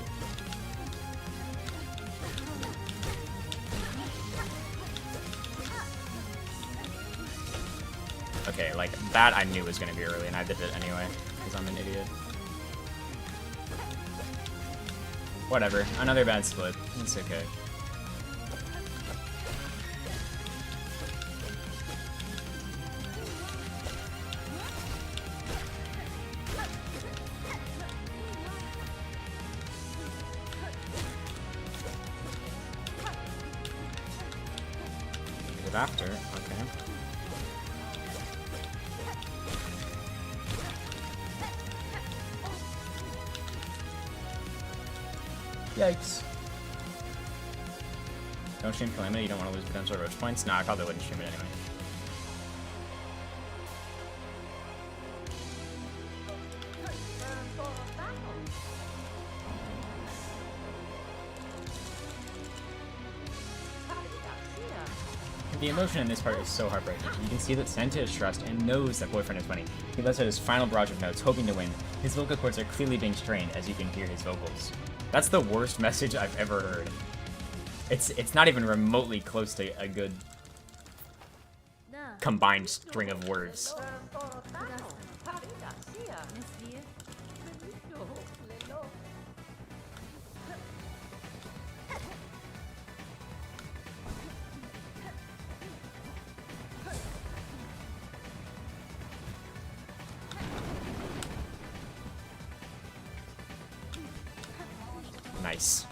Okay, like, that I knew was gonna be early, and I did it anyway, because I'm an idiot. Whatever, another bad split. It's okay. After, okay. Yikes. Don't stream Calamity, you don't want to lose potential Roach points? No, I probably wouldn't stream it anyway. The emotion in this part is so heartbreaking. You can see that Santa is stressed and knows that Boyfriend is funny. He lets out his final barrage of notes, hoping to win. His vocal cords are clearly being strained as you can hear his vocals. That's the worst message I've ever heard. It's not even remotely close to a good combined string of words. Nice.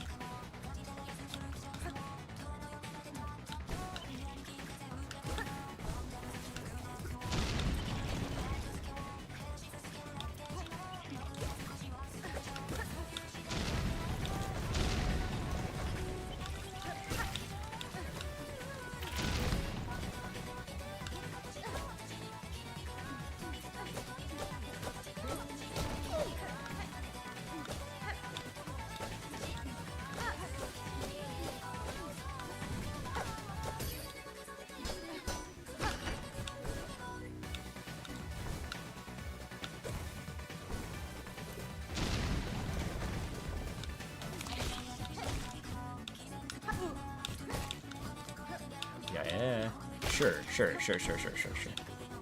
Yeah. Sure.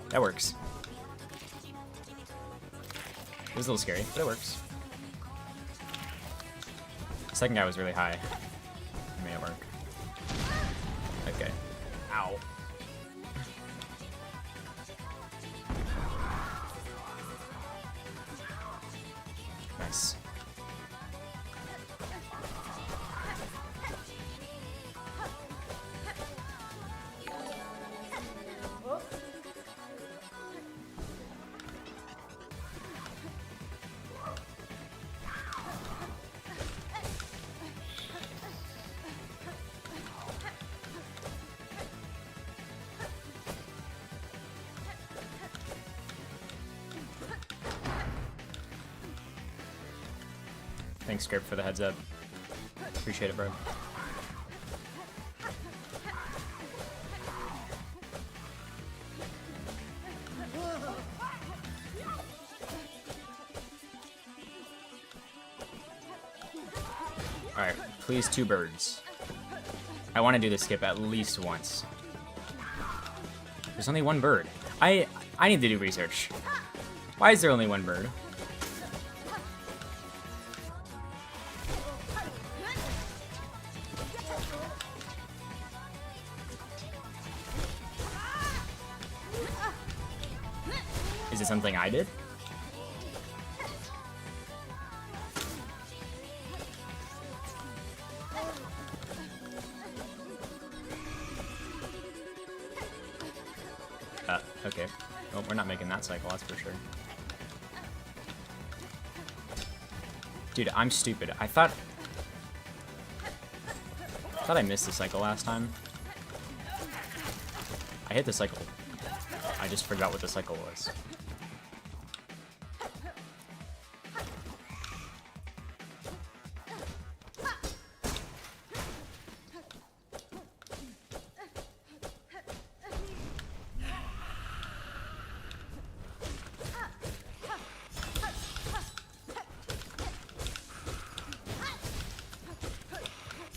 That works. It was a little scary, but it works. The second guy was really high. It made it work. Okay. Ow. Nice. Thanks, Script, for the heads up. Appreciate it, bro. Alright, please 2 birds. I want to do the skip at least once. There's only 1 bird. I need to do research. Why is there only 1 bird? Is it something I did? Okay. Well, we're not making that cycle, that's for sure. Dude, I'm stupid. I thought I missed the cycle last time. I hit the cycle. I just forgot what the cycle was.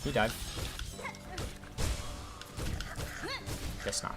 He died. Guess not.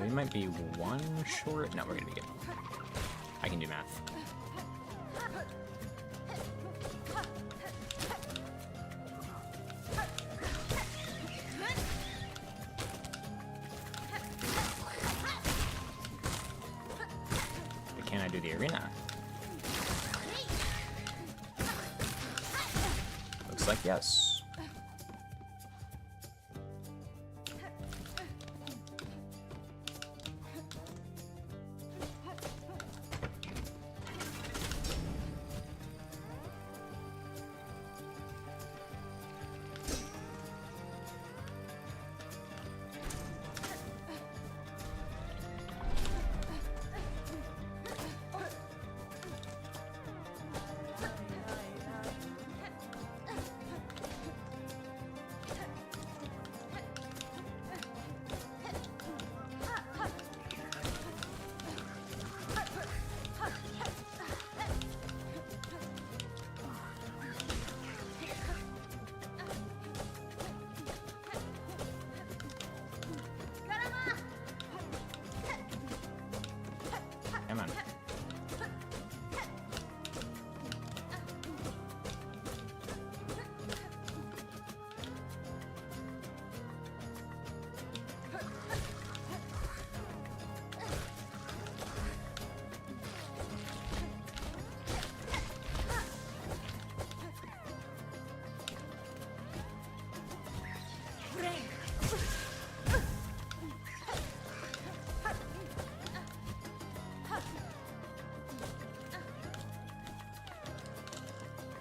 We might be one short. No, we're gonna be good. I can do math. But can I do the arena? Looks like yes. Come on.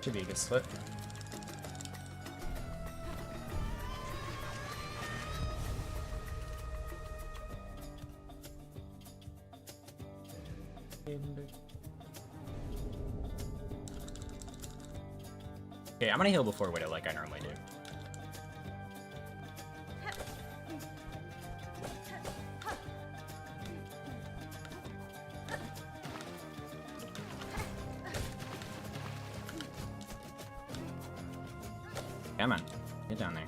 Should be a good split. Okay, I'm gonna heal before Widow like I normally do. Come on, get down there.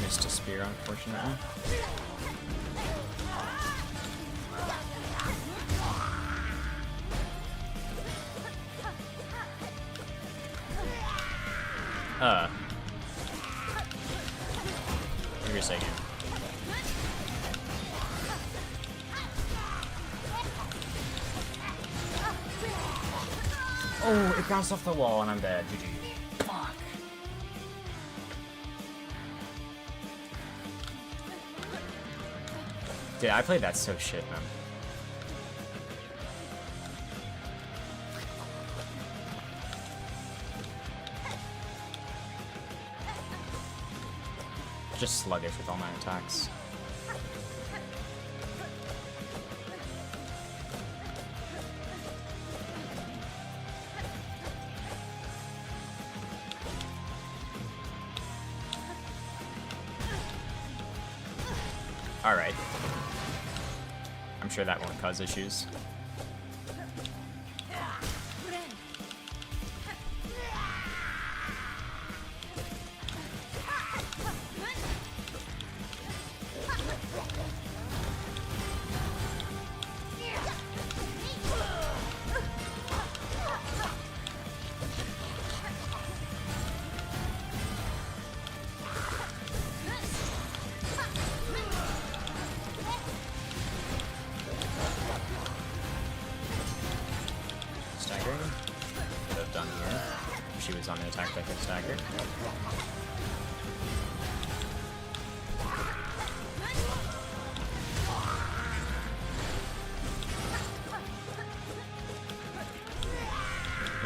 Missed a spear, unfortunately. Give me a second. Oh, it bounced off the wall and I'm dead. GG. Fuck. Dude, I played that so shit, man. Just sluggish with all my attacks. Alright. I'm sure that won't cause issues. attack like a stacker.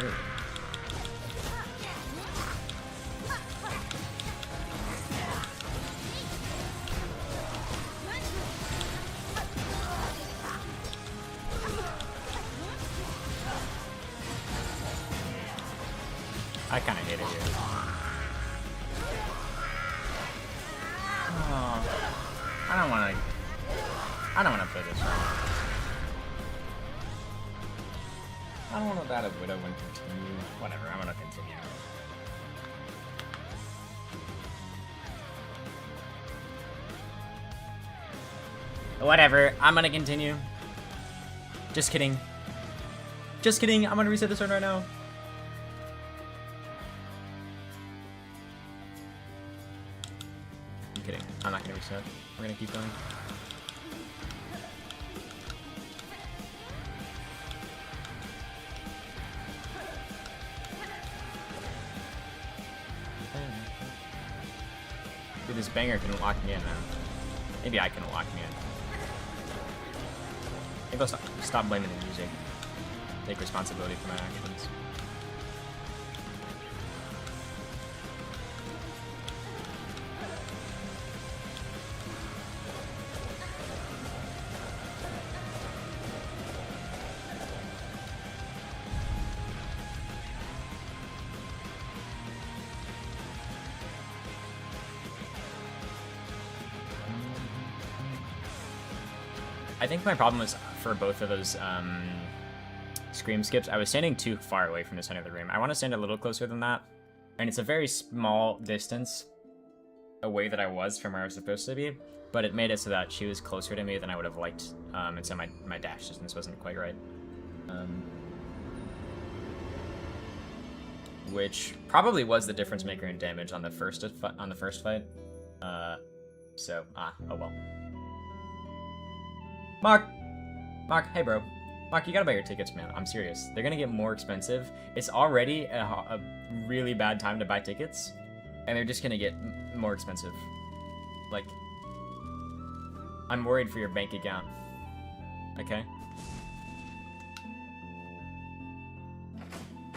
Ooh. I kind of hate it here. Oh, I don't want to play this right. I don't want to bat a Widow and continue. Whatever, I'm gonna continue. Whatever, I'm gonna continue. Just kidding. Just kidding, I'm gonna reset this one right now. I'm kidding, I'm not gonna reset. We're gonna keep going. Dude, this banger can lock me in, man. Maybe I can lock me in. Maybe I'll stop blaming the music. Take responsibility for my actions. I think my problem was for both of those scream skips, I was standing too far away from the center of the room. I want to stand a little closer than that. And it's a very small distance away that I was from where I was supposed to be. But it made it so that she was closer to me than I would have liked. And so my dash distance wasn't quite right. Which probably was the difference maker in damage on the first fight. Oh well. Mark, hey bro. Mark, you gotta buy your tickets, man. I'm serious. They're gonna get more expensive. It's already a really bad time to buy tickets, and they're just gonna get more expensive. Like, I'm worried for your bank account. Okay?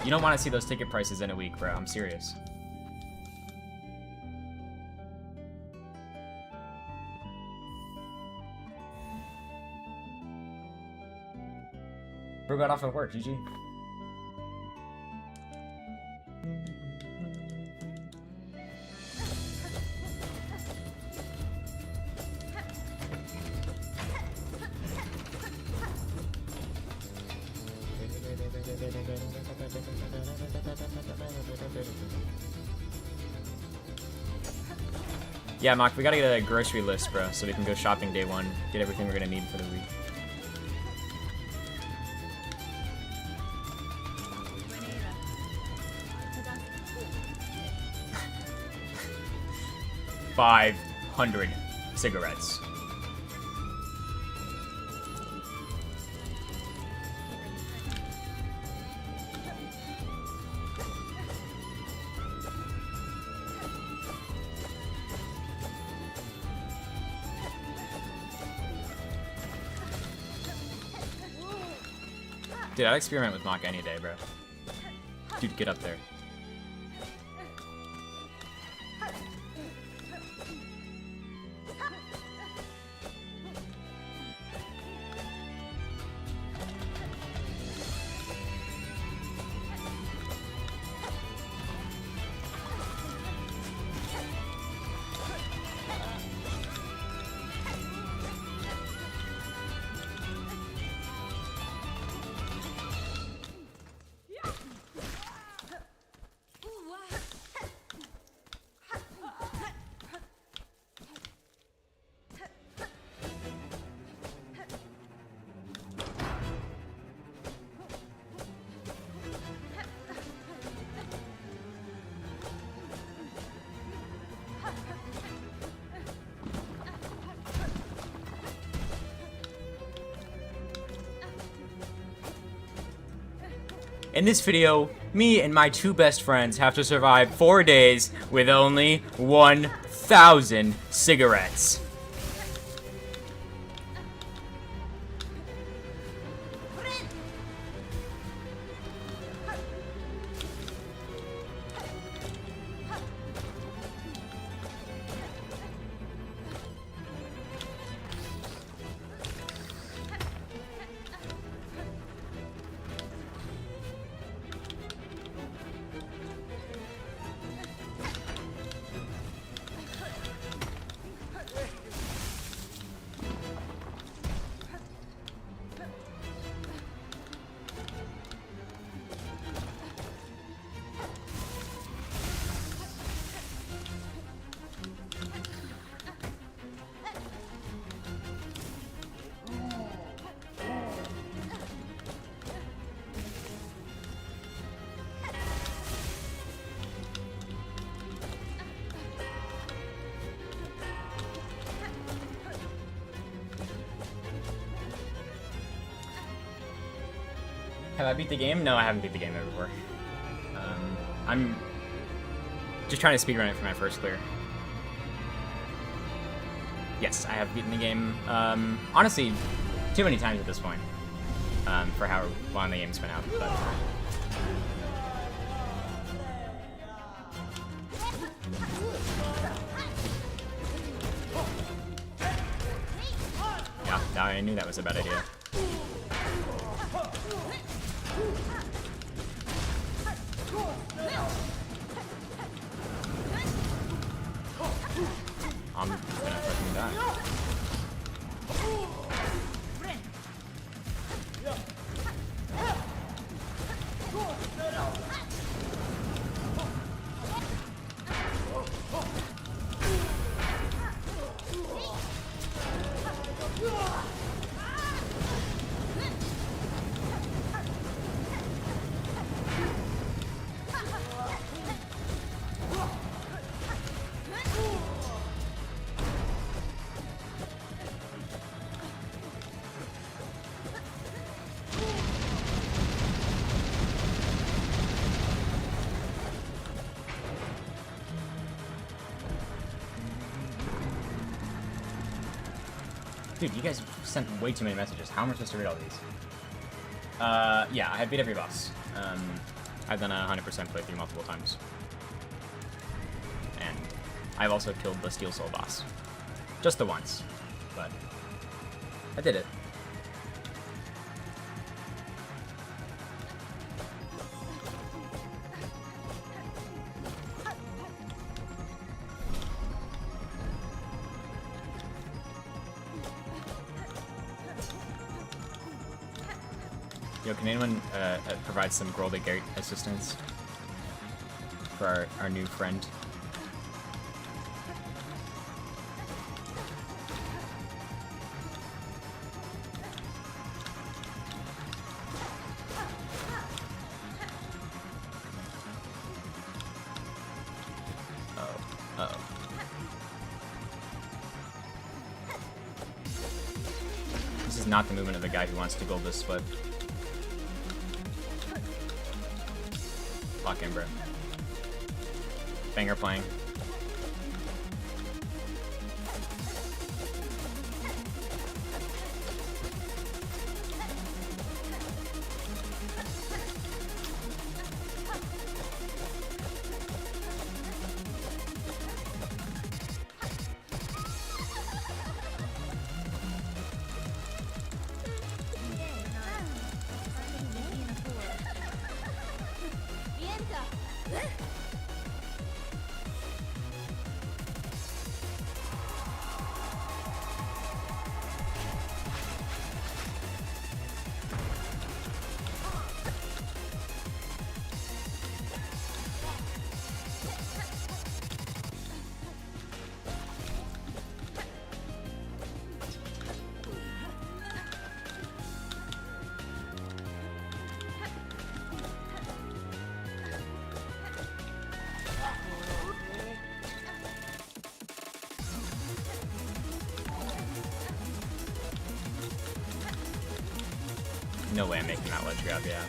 You don't want to see those ticket prices in a week, bro. I'm serious. Bro got off of work, GG. Yeah, Mock, we gotta get a grocery list, bro, so we can go shopping day one, get everything we're gonna need for the week. $500 cigarettes. Dude, I'd experiment with Mock any day, bro. Dude, get up there. In this video, Me and my 2 best friends have to survive 4 days with only 1,000 cigarettes. Have I beat the game? No, I haven't beat the game ever before. I'm just trying to speedrun it for my first clear. Yes, I have beaten the game, honestly, too many times at this point, for how long the game's been out, but... Yeah, I knew that was a bad idea. I'm gonna fucking die. Dude, you guys sent way too many messages. How am I supposed to read all these? Yeah, I have beat every boss. I've done a 100% playthrough multiple times. And I've also killed the Steel Soul boss. Just the once. But I did it. Yo, can anyone provide some Grolde Gate assistance for our new friend? Uh-oh. This is not the movement of the guy who wants to gold this split. Lock in, bro. Banger playing. No way I'm making that ledge grab, yeah.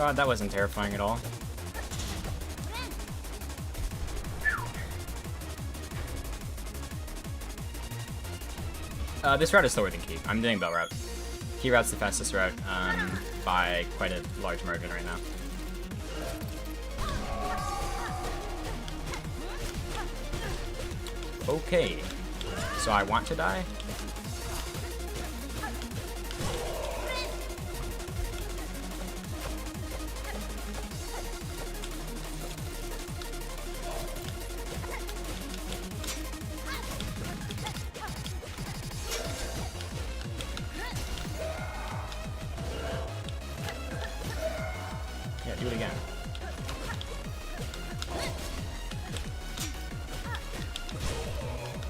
God, that wasn't terrifying at all. This route is slower than Key. I'm doing Bell route. Key route's the fastest route by quite a large margin right now. Okay, so I want to die. Yeah, do it again.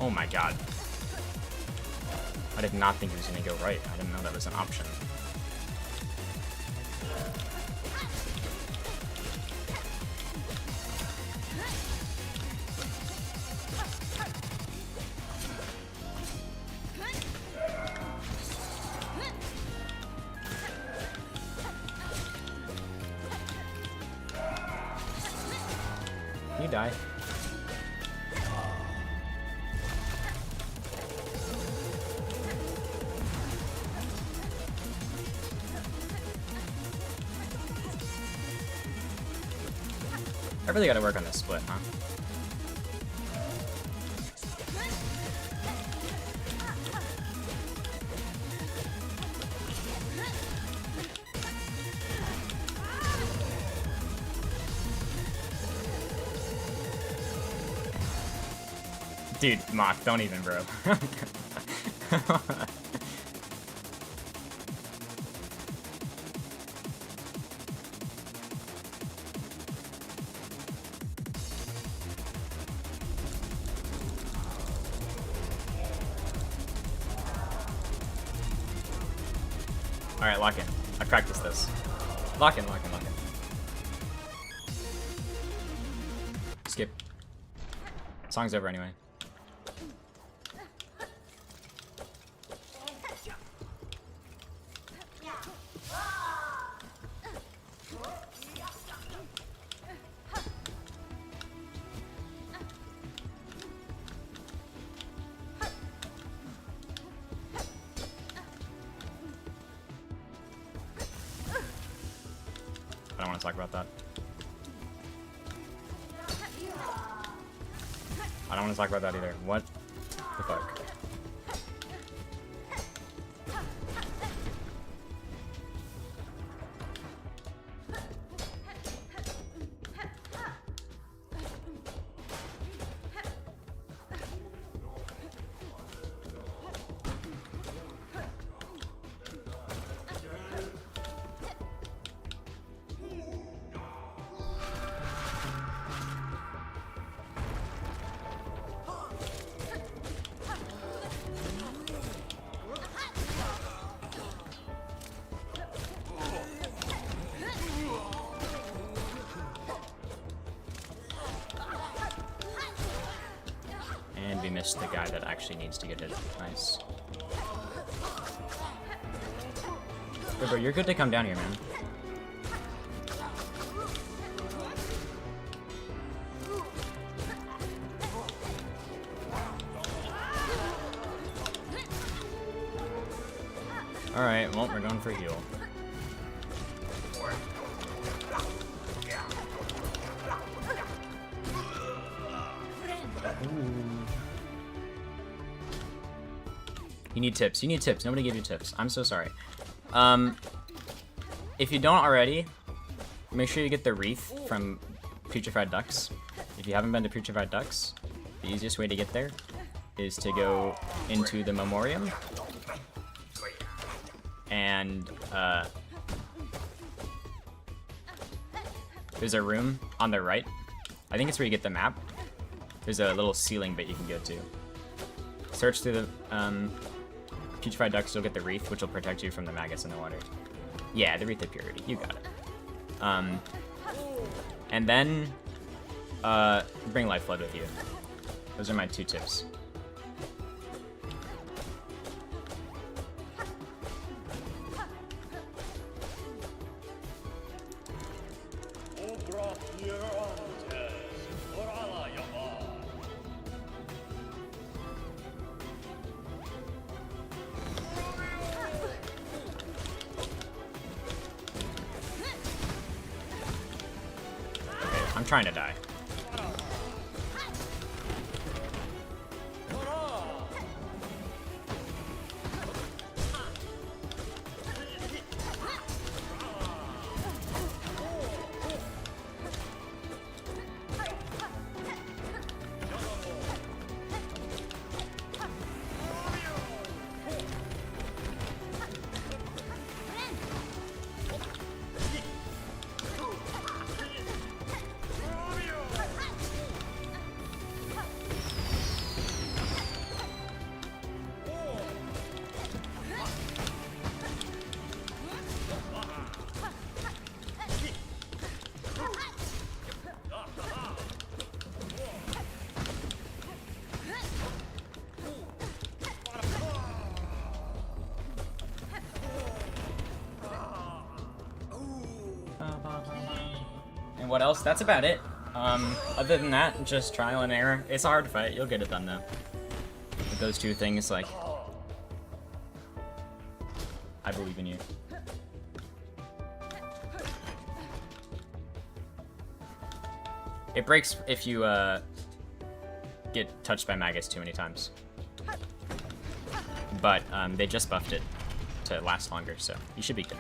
Oh my god. I did not think he was going to go right. I didn't know that was an option. You die. I really gotta work on this split, huh? Dude, Mock, don't even, bro. Alright, lock in. I practiced this. Lock in, lock in, lock in. Skip. Song's over anyway. I don't want to talk about that. I don't want to talk about that either. What the fuck? And we missed the guy that actually needs to get hit. Nice. Hey, bro, you're good to come down here, man. Alright, well, we're going for heal. You need tips. You need tips. Nobody gave you tips. I'm so sorry. If you don't already, make sure you get the wreath from Putrefied Ducks. If you haven't been to Putrefied Ducks, the easiest way to get there is to go into the Memoriam. And there's a room on the right. I think it's where you get the map. There's a little ceiling bit you can go to. Search through the Putrefied Ducks, you'll get the wreath, which will protect you from the maggots in the water. Yeah, the wreath of purity. You got it. And then bring life blood with you. Those are my 2 tips. I'm trying to die. And what else? That's about it. Other than that, just trial and error. It's a hard fight. You'll get it done though. With those two things, like, I believe in you. It breaks if you get touched by maggots too many times. But they just buffed it to last longer, so you should be good.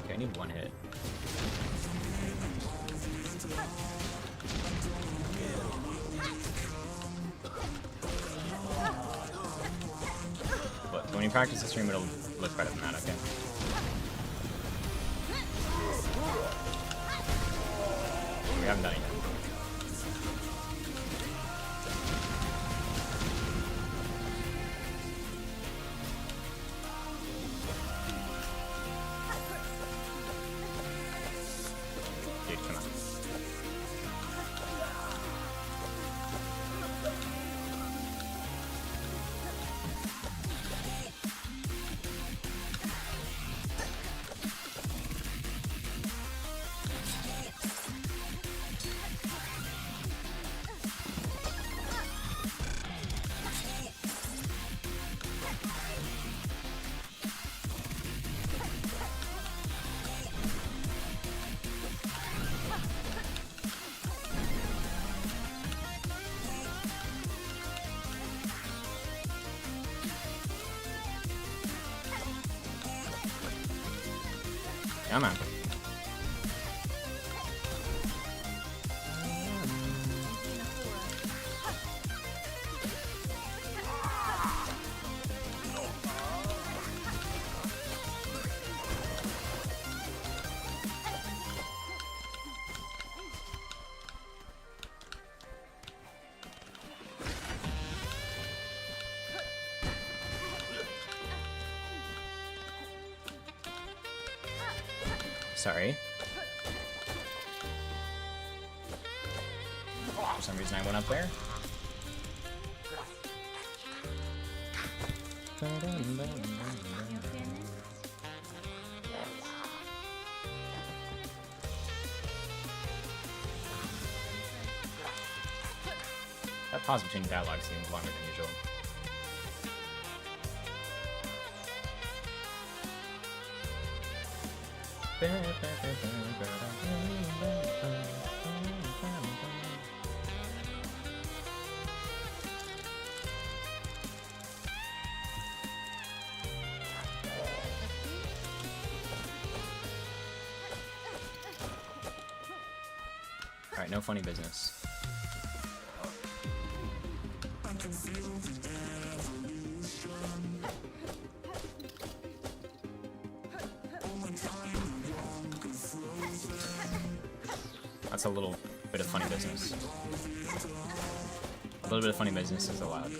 Okay, I need one hit. But when you practice the stream, it'll look better than that, okay? We haven't done it yet. Dude, come on. Come on. Sorry. For some some reason I went up there. That pause between dialogue seems longer than usual. Alright, no funny business. That's a little bit of funny business. A little bit of funny business is allowed.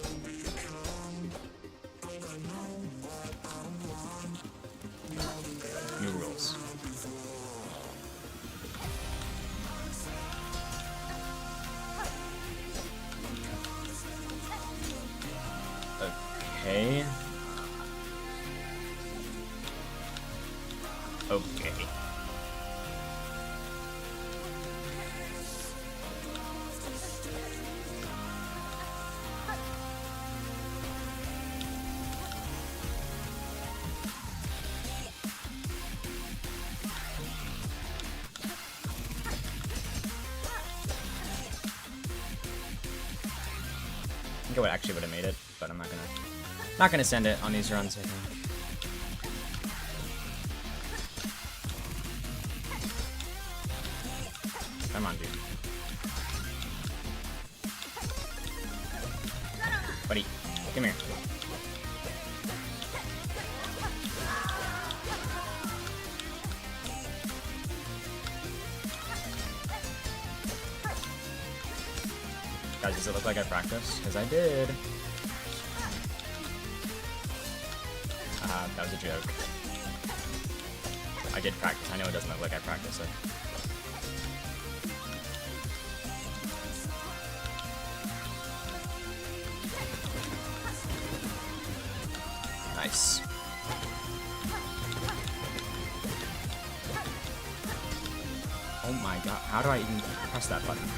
New rules. Okay. Okay. I think I actually would have made it, but I'm not gonna send it on these runs, I think. Come on, dude. Buddy, come here. Guys, does it look like I practiced? Because I did. That was a joke. I did practice. I know it doesn't look like I practiced it. Nice. Oh my god, how do I even press that button?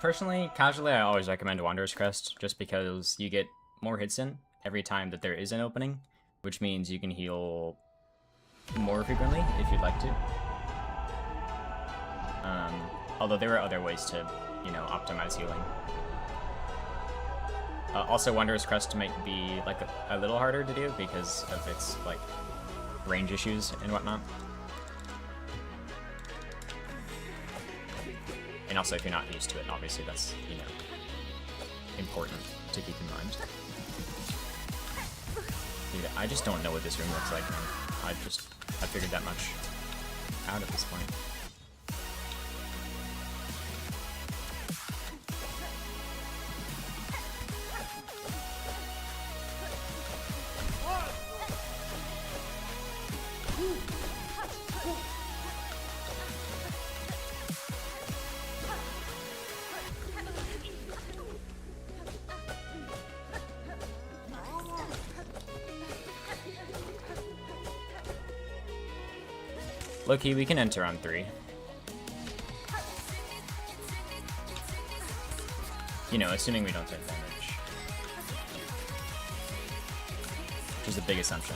Personally, casually, I always recommend Wanderer's Crest, just because you get more hits in every time that there is an opening, which means you can heal more frequently if you'd like to. Although there are other ways to, you know, optimize healing. Also, Wanderer's Crest might be like a little harder to do because of its like range issues and whatnot. And also, if you're not used to it, obviously that's, you know, important to keep in mind. Dude, I just don't know what this room looks like, man. I figured that much out at this point. Loki, we can enter on 3. You know, assuming we don't take damage. Which is a big assumption.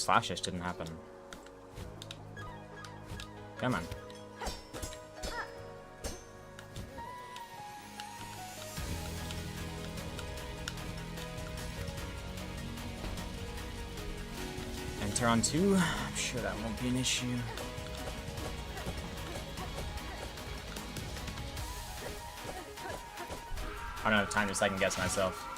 slash just didn't happen. Come on. Enter on 2. I'm sure that won't be an issue. I don't have time to second guess myself.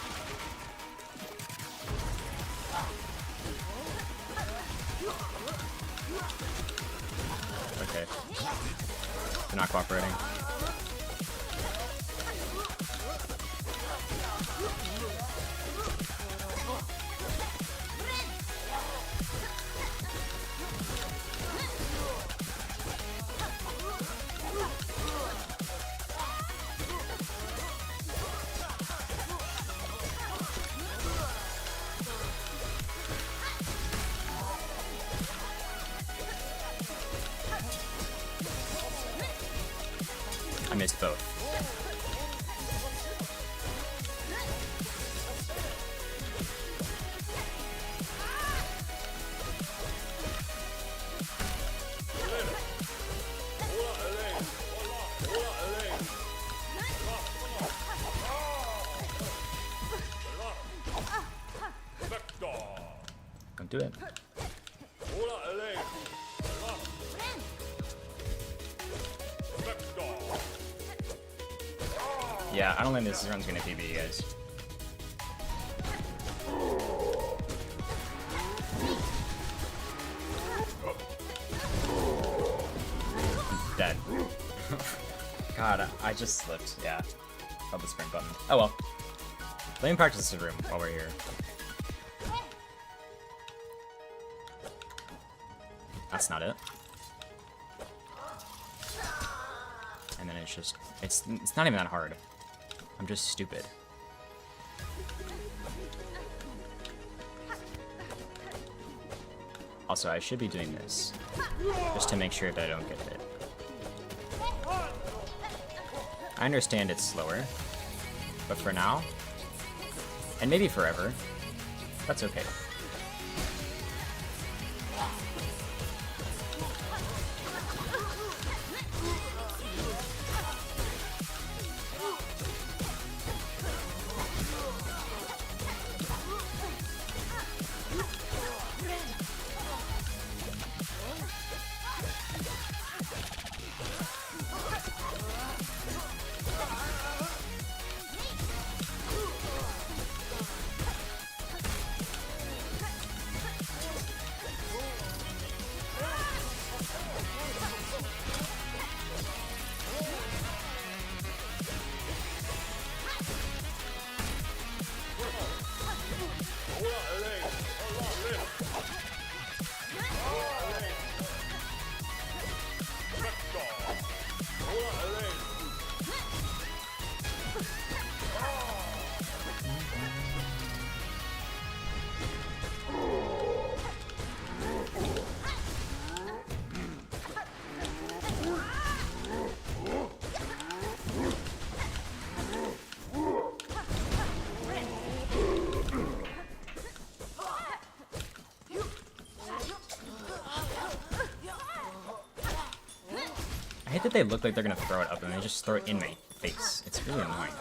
Okay. They're not cooperating. I missed both. Don't do it. Yeah, I don't think this run's gonna PB, guys. Dead. God, I just slipped. Yeah. Held the sprint button. Oh well. Let me practice this room while we're here. That's not it. And then it's just, it's not even that hard. I'm just stupid. Also, I should be doing this, just to make sure that I don't get hit. I understand it's slower, but for now, and maybe forever, that's okay. I hate that they look like they're gonna throw it up and they just throw it in my face. It's really annoying.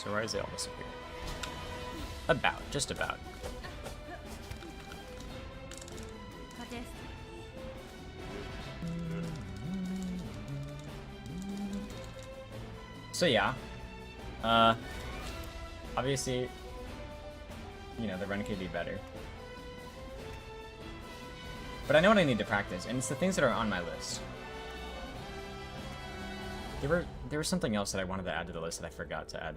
So where does they all disappear? About, just about. So yeah, obviously, you know, the run could be better. But I know what I need to practice, and it's the things that are on my list. There was something else that I wanted to add to the list that I forgot to add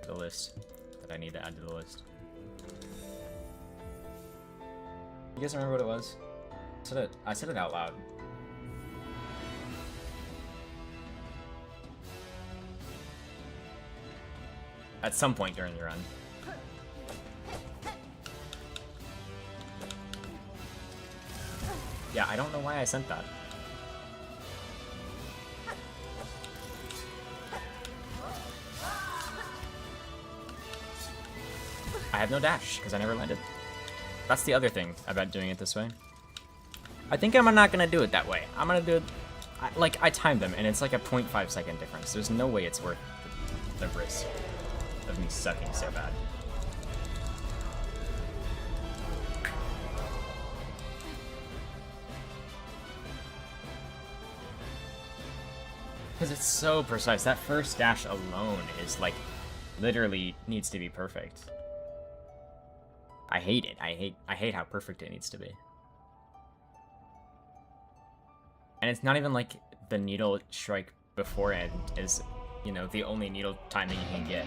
to the list. That I need to add to the list. You guys remember what it was? I said it out loud. At some point during the run. Yeah, I don't know why I sent that. I have no dash, because I never landed. That's the other thing about doing it this way. I think I'm not going to do it that way. I'm going to do it... I timed them, and it's like a 0.5 second difference. There's no way it's worth the risk of me sucking so bad. Because it's so precise. That first dash alone is like, literally needs to be perfect. I hate it. I hate how perfect it needs to be. And it's not even like the needle strike beforehand is, you know, the only needle timing you can get.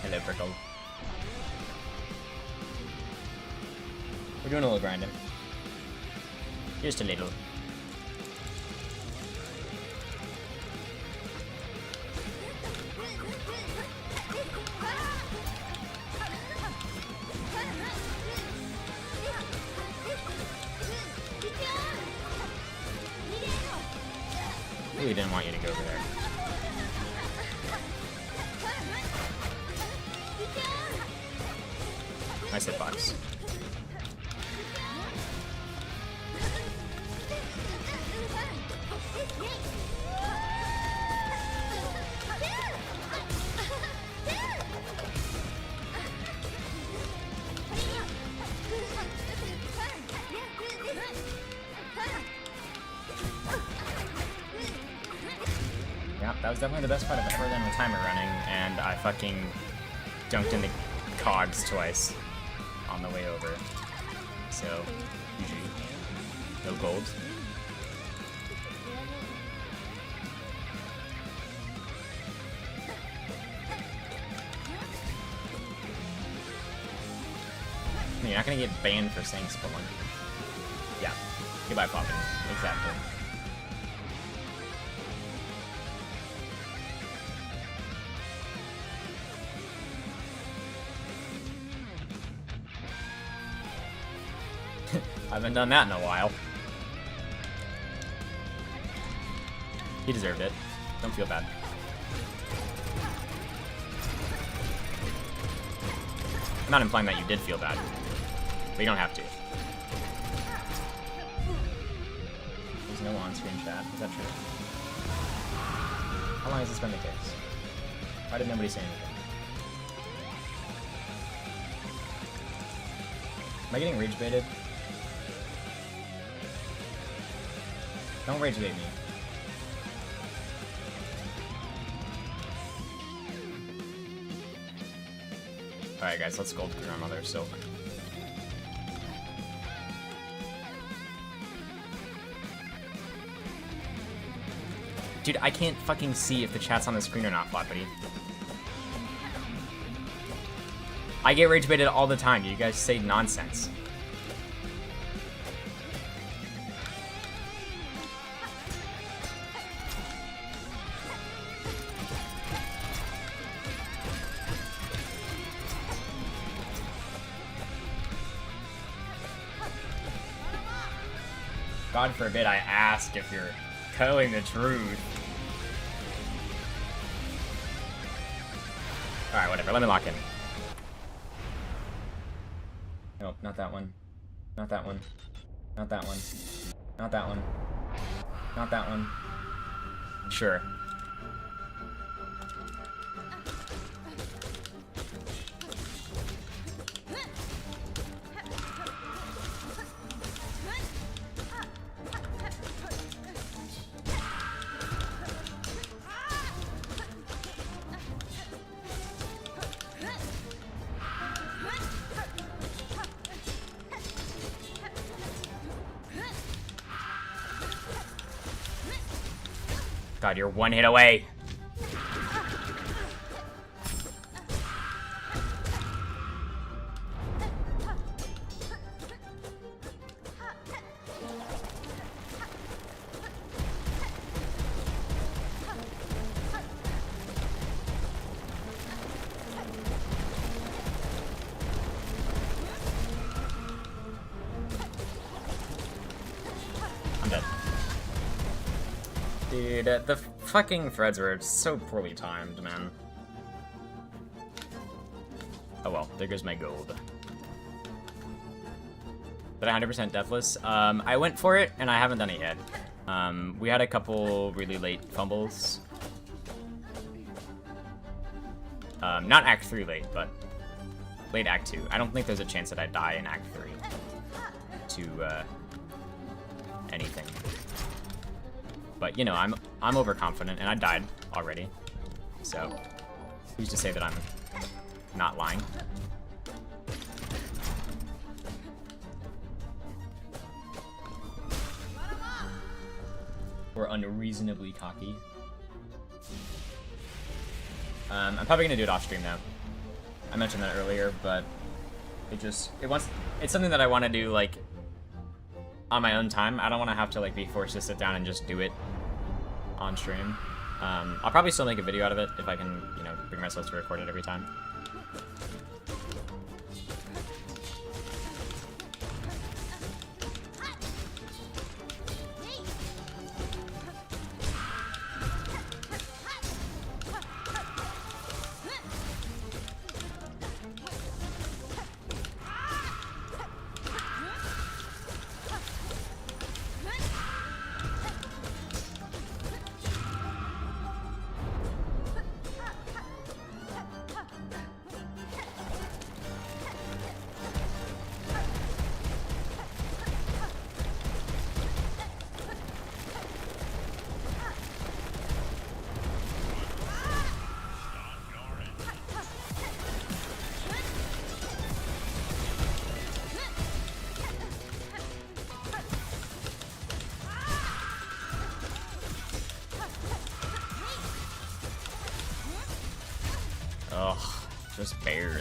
Hello, Brickle. We're doing a little grinding. Just a little. Really didn't want you to go over there. Nice hitbox. Yeah, that was definitely the best part I've ever done with timer running, and I fucking dunked into cogs twice on the way over. So, GG. No gold. You're not gonna get banned for saying Spelunky. Yeah. Goodbye, Poppin. Exactly. I haven't done that in a while. He deserved it. Don't feel bad. I'm not implying that you did feel bad. But you don't have to. There's no on-screen chat. Is that true? How long has this been the case? Why did nobody say anything? Am I getting rage baited? Don't rage bait me. Alright guys, let's gold through our mother silk. Dude, I can't fucking see if the chat's on the screen or not, Floppity. I get rage baited all the time. You guys say nonsense. God forbid I ask if you're telling the truth. Alright, whatever. Let me lock in. Nope, not that one. Not that one. Not that one. Not that one. Not that one. Sure. God, you're one hit away. I'm dead. Dude, the fucking threads were so poorly timed, man. Oh well, there goes my gold. Did I 100% deathless? I went for it, and I haven't done it yet. We had a couple really late fumbles. Not Act 3 late, but late Act 2. I don't think there's a chance that I die in Act 3 to anything. But you know, I'm overconfident, and I died already. So who's to say that I'm not lying? Or unreasonably cocky. I'm probably gonna do it off stream now. I mentioned that earlier, but it's something that I want to do like on my own time. I don't want to have to like be forced to sit down and just do it on stream. I'll probably still make a video out of it if I can, you know, bring myself to record it every time. Ugh, just barely.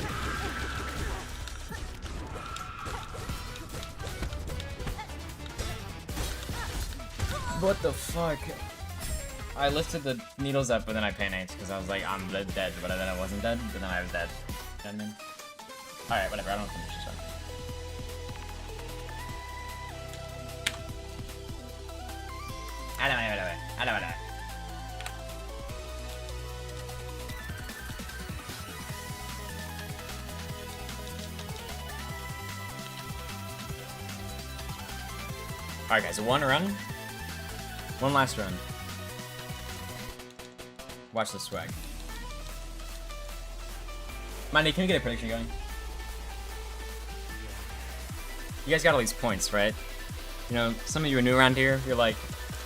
What the fuck? I lifted the needles up, but then I panicked because I was like, I'm dead, but then I wasn't dead, but then I was dead. Dead man. Alright, whatever, I don't finish this one. Alright guys, one run. One last run. Watch the swag. Mandy, can we get a prediction going? You guys got all these points, right? You know, some of you are new around here, you're like,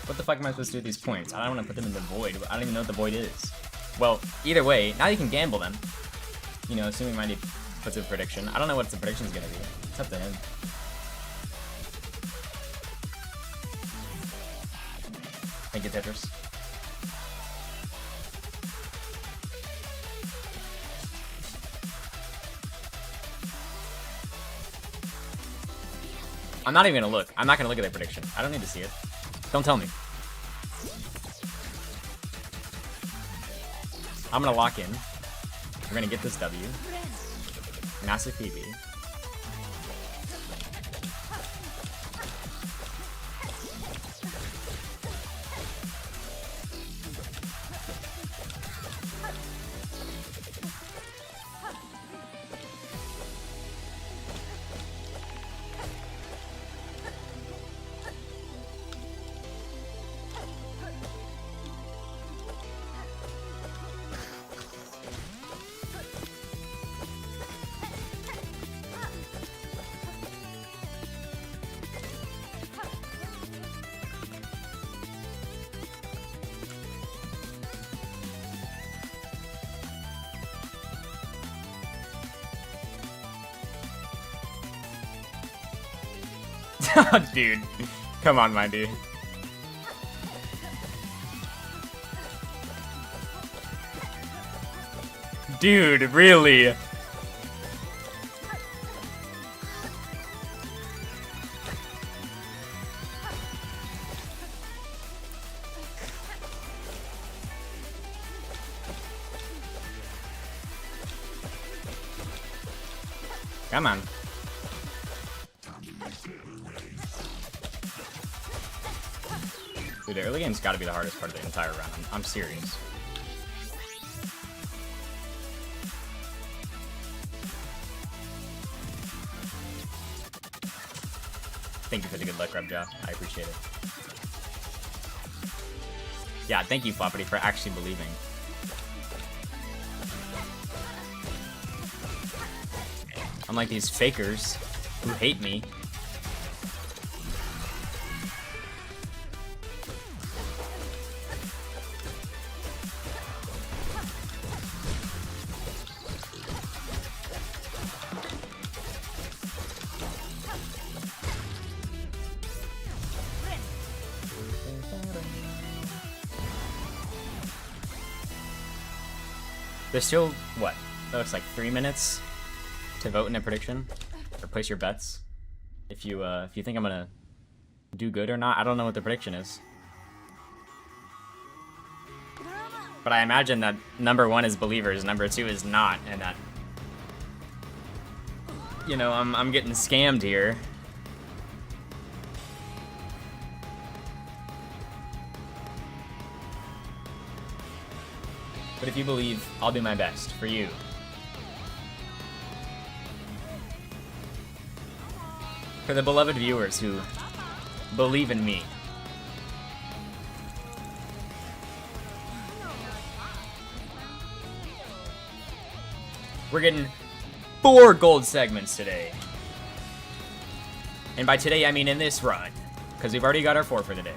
what the fuck am I supposed to do with these points? I don't want to put them in the void. I don't even know what the void is. Well, either way, now you can gamble them. You know, assuming Mandy puts a prediction. I don't know what the prediction's gonna be. It's up to him. Thank you, Tetris. I'm not even gonna look. I'm not gonna look at their prediction. I don't need to see it. Don't tell me. I'm gonna lock in. We're gonna get this W. Massive PB. Dude, come on, my dude. Dude, really? Come on. Dude, the early game's gotta be the hardest part of the entire run. I'm serious. Thank you for the good luck, Rubja. I appreciate it. Yeah, thank you, Floppity, for actually believing. Unlike these fakers who hate me. There's still, what? That looks like 3 minutes to vote in a prediction or place your bets. If you think I'm gonna do good or not, I don't know what the prediction is. But I imagine that number 1 is believers, number 2 is not, and that, you know, I'm getting scammed here. But if you believe, I'll do my best for you. For the beloved viewers who believe in me. We're getting 4 gold segments today. And by today, I mean in this run. Because we've already got our 4 for the day.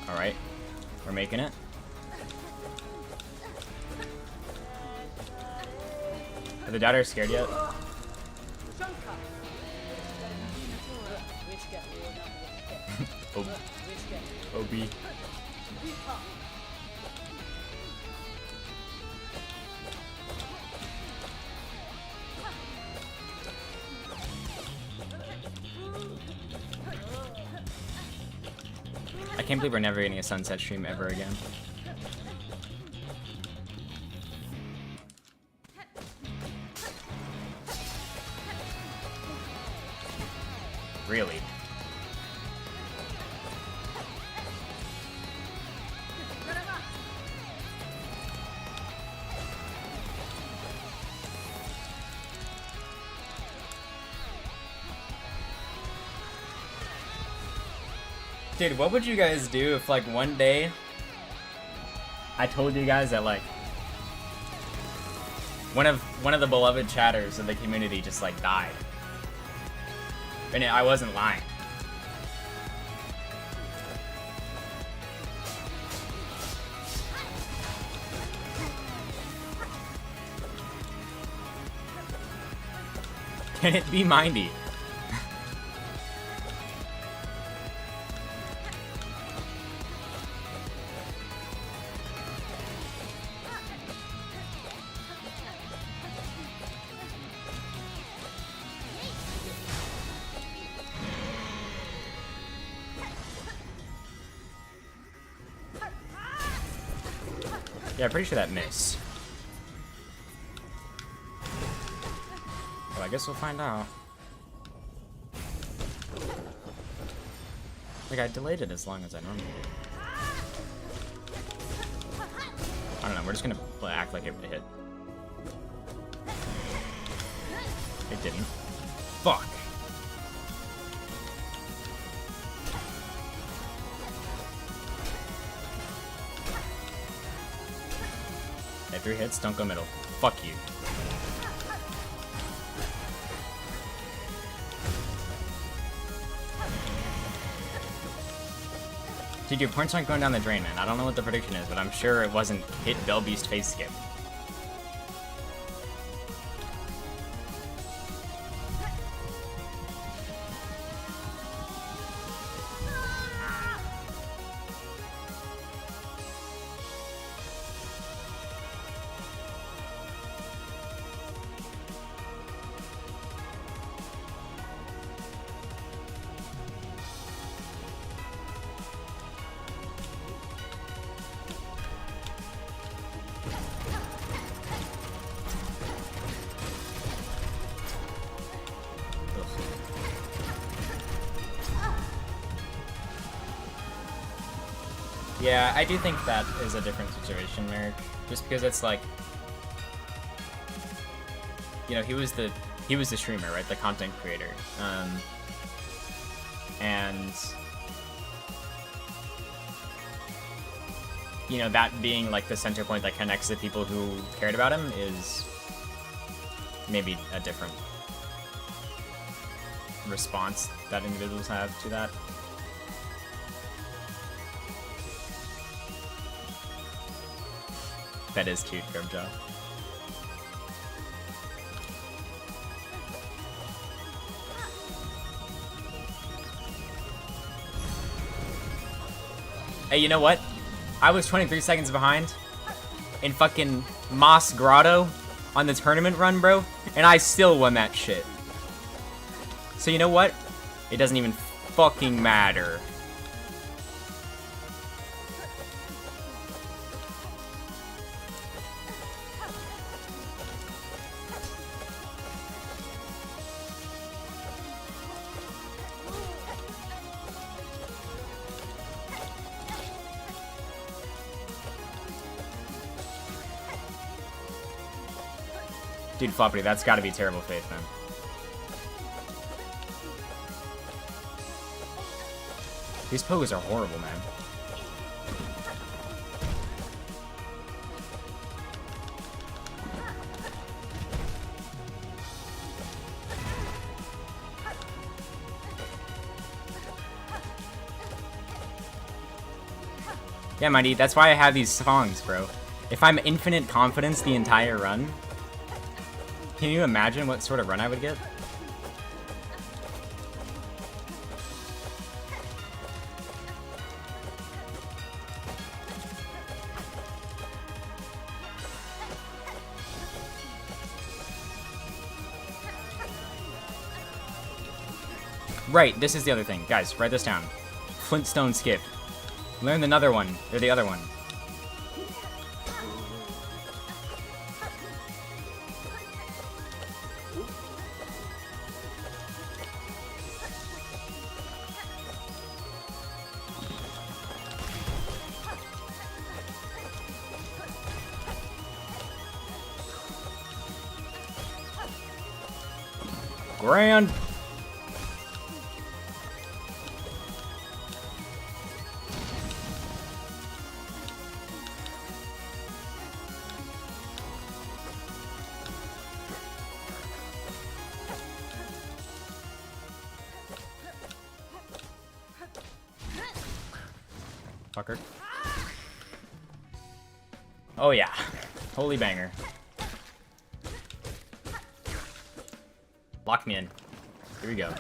Alright, we're making it. Are the doubters scared yet? OB. I can't believe we're never getting a sunset stream ever again. Really? Dude, what would you guys do if, like, one day I told you guys that, like, one of the beloved chatters of the community just, like, died? And I wasn't lying. Can it be Mindy? Yeah, I'm pretty sure that missed. Well, I guess we'll find out. Like, I delayed it as long as I normally do. I don't know, we're just gonna act like it would hit. It didn't. Fuck! Okay, 3 hits, don't go middle. Fuck you. Dude, your points aren't going down the drain, man. I don't know what the prediction is, but I'm sure it wasn't hit Belbeast face skip. Yeah, I do think that is a different situation, Merrick. Just because it's like, you know, he was the streamer, right? The content creator, and you know, that being like the center point that connects the people who cared about him is maybe a different response that individuals have to that. That is cute, Grimjaw. Hey, you know what? I was 23 seconds behind in fucking Moss Grotto on the tournament run, bro, and I still won that shit. So you know what? It doesn't even fucking matter. Dude, Floppity, that's gotta be terrible faith, man. These Pogas are horrible, man. Yeah, Mighty, that's why I have these songs, bro. If I'm infinite confidence the entire run, can you imagine what sort of run I would get? Right, this is the other thing. Guys, write this down. Flintstone skip. Learn another one. Or the other one. Grand. Fucker. Oh yeah. Holy banger. Lock me in. Here we go.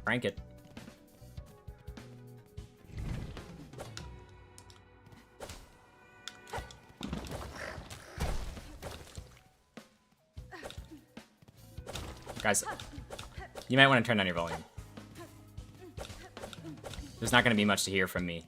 Crank it. Guys, You might want to turn down your volume. There's not going to be much to hear from me.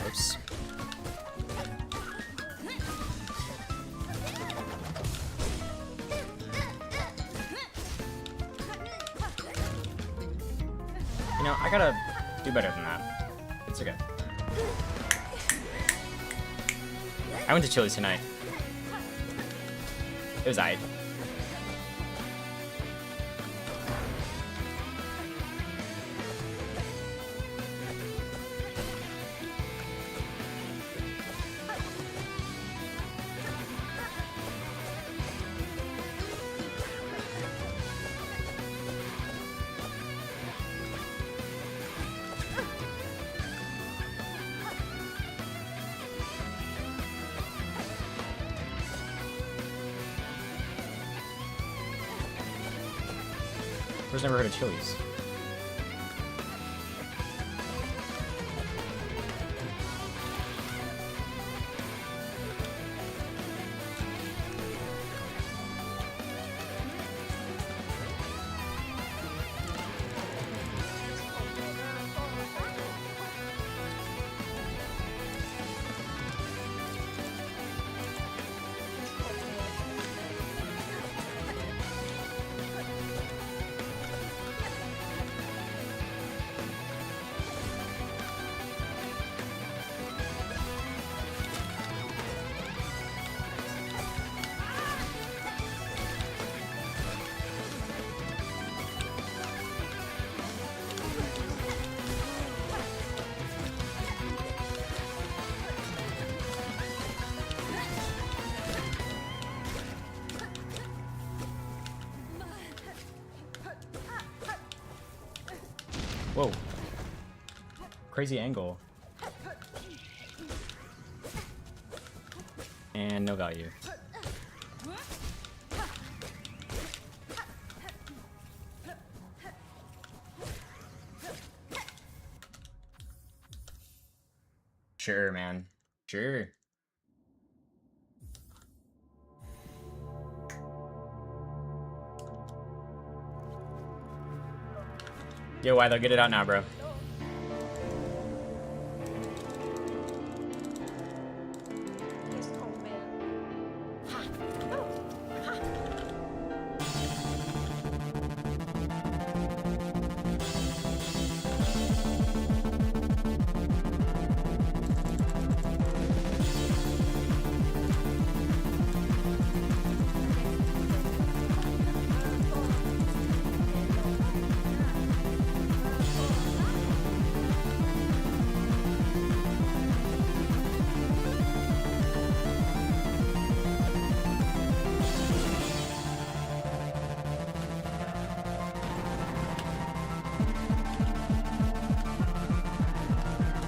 Oops. You know, I gotta do better than that. It's okay. I went to Chili's tonight. It was aight. Where's never heard of Chili's? Whoa. Crazy angle. And no value. Sure, man. Sure. Yo, why they'll get it out now, bro.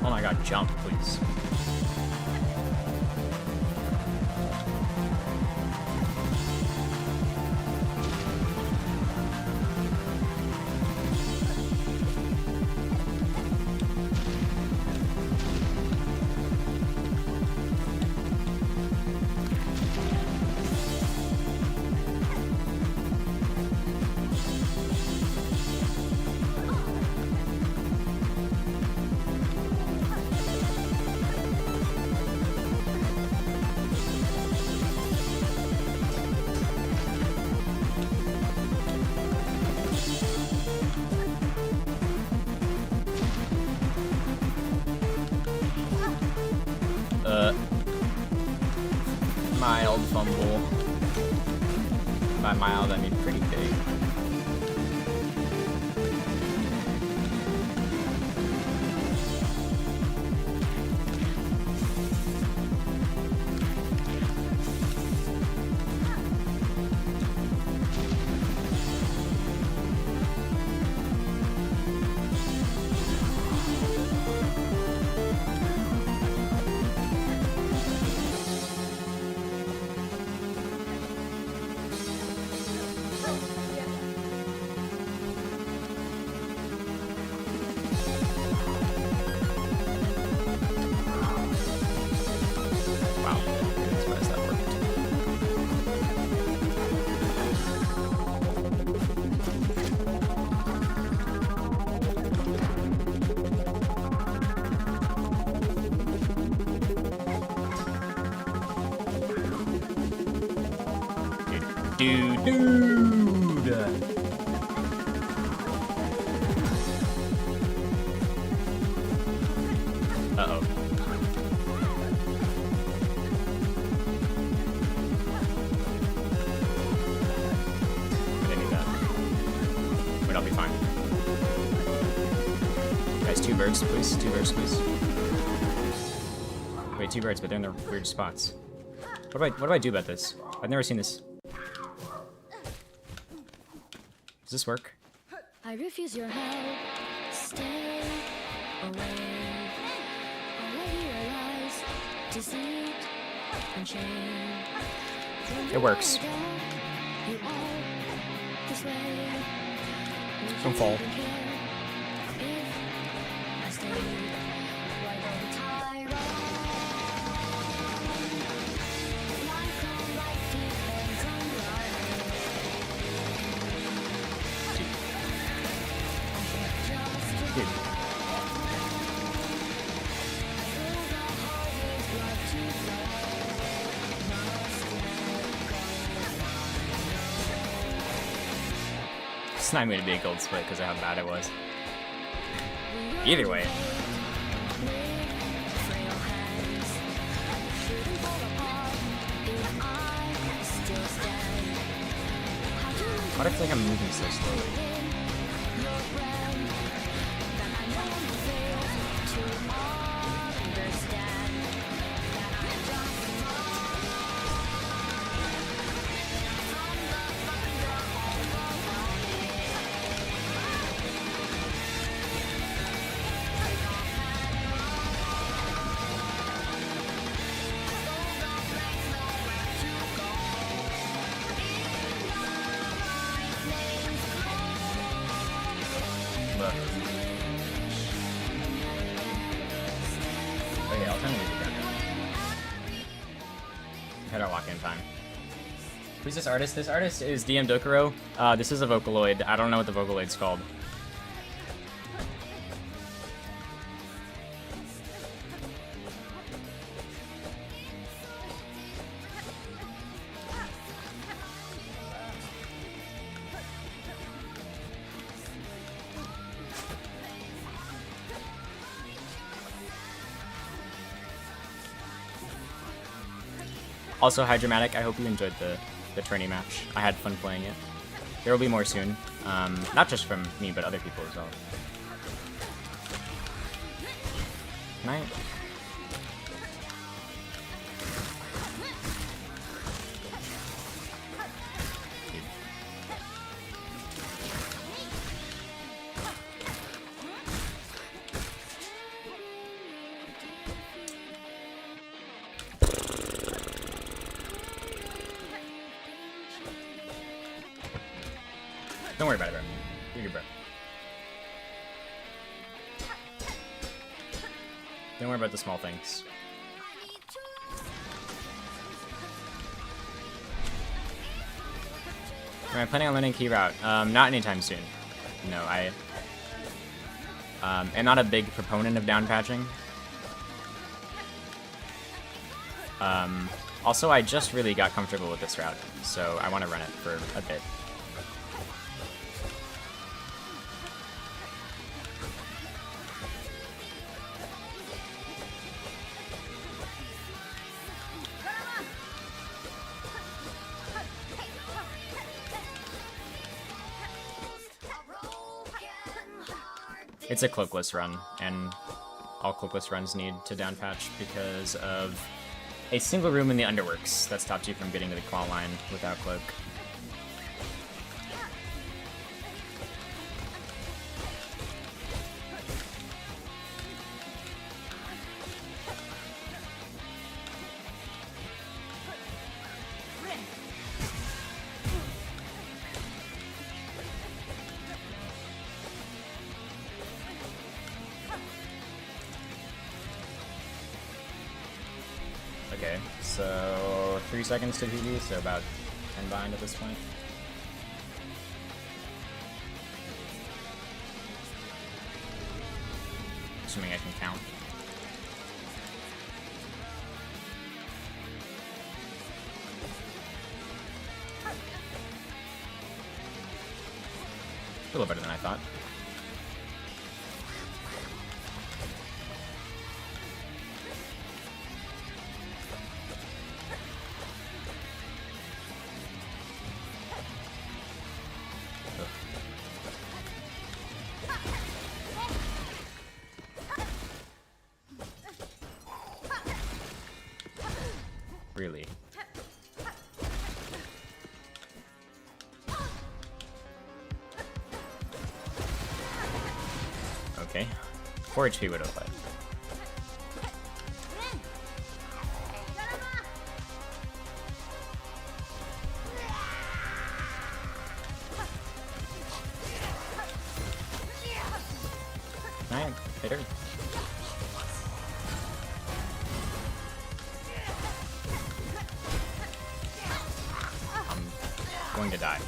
Oh my god, jump, please. Mild fumble. By mild, I mean pretty big. Dude. Uh-oh. I need that. But I'll be fine. Guys, 2 birds, please. 2 birds, please. Wait, 2 birds, but they're in their weird spots. What do I do about this? I've never seen this. Does this work?
I refuse your help. Stay away. Already realize deceit and shame.
It works.
You are this way.
Don't fall.
If I stay, why don't I run? Life on life depends on running.
Dude. It's not going to be a gold split because of how bad it was. Either way. What if like I'm moving so slowly? Okay, I'll turn the music down now. Hit our lock-in time. Who's this artist? This artist is DM Dokuro. This is a Vocaloid. I don't know what the Vocaloid's called. Also, hi Dramatic, I hope you enjoyed the tourney match. I had fun playing it. There will be more soon. Not just from me, but other people as well. Can I? Don't worry about it, bro. You're good, bro. Don't worry about the small things. Am I planning on learning key route? Not anytime soon. No, I am not a big proponent of down patching. Also, I just really got comfortable with this route, so I want to run it for a bit. It's a cloakless run, and all cloakless runs need to downpatch because of a single room in the underworks that stops you from getting to the claw line without cloak. Okay, so 3 seconds to PB, so about 10 bind at this point. Assuming I can count. A little better than I thought. Really? Okay. 4 HP would have led. Alright, hit her. Going to die.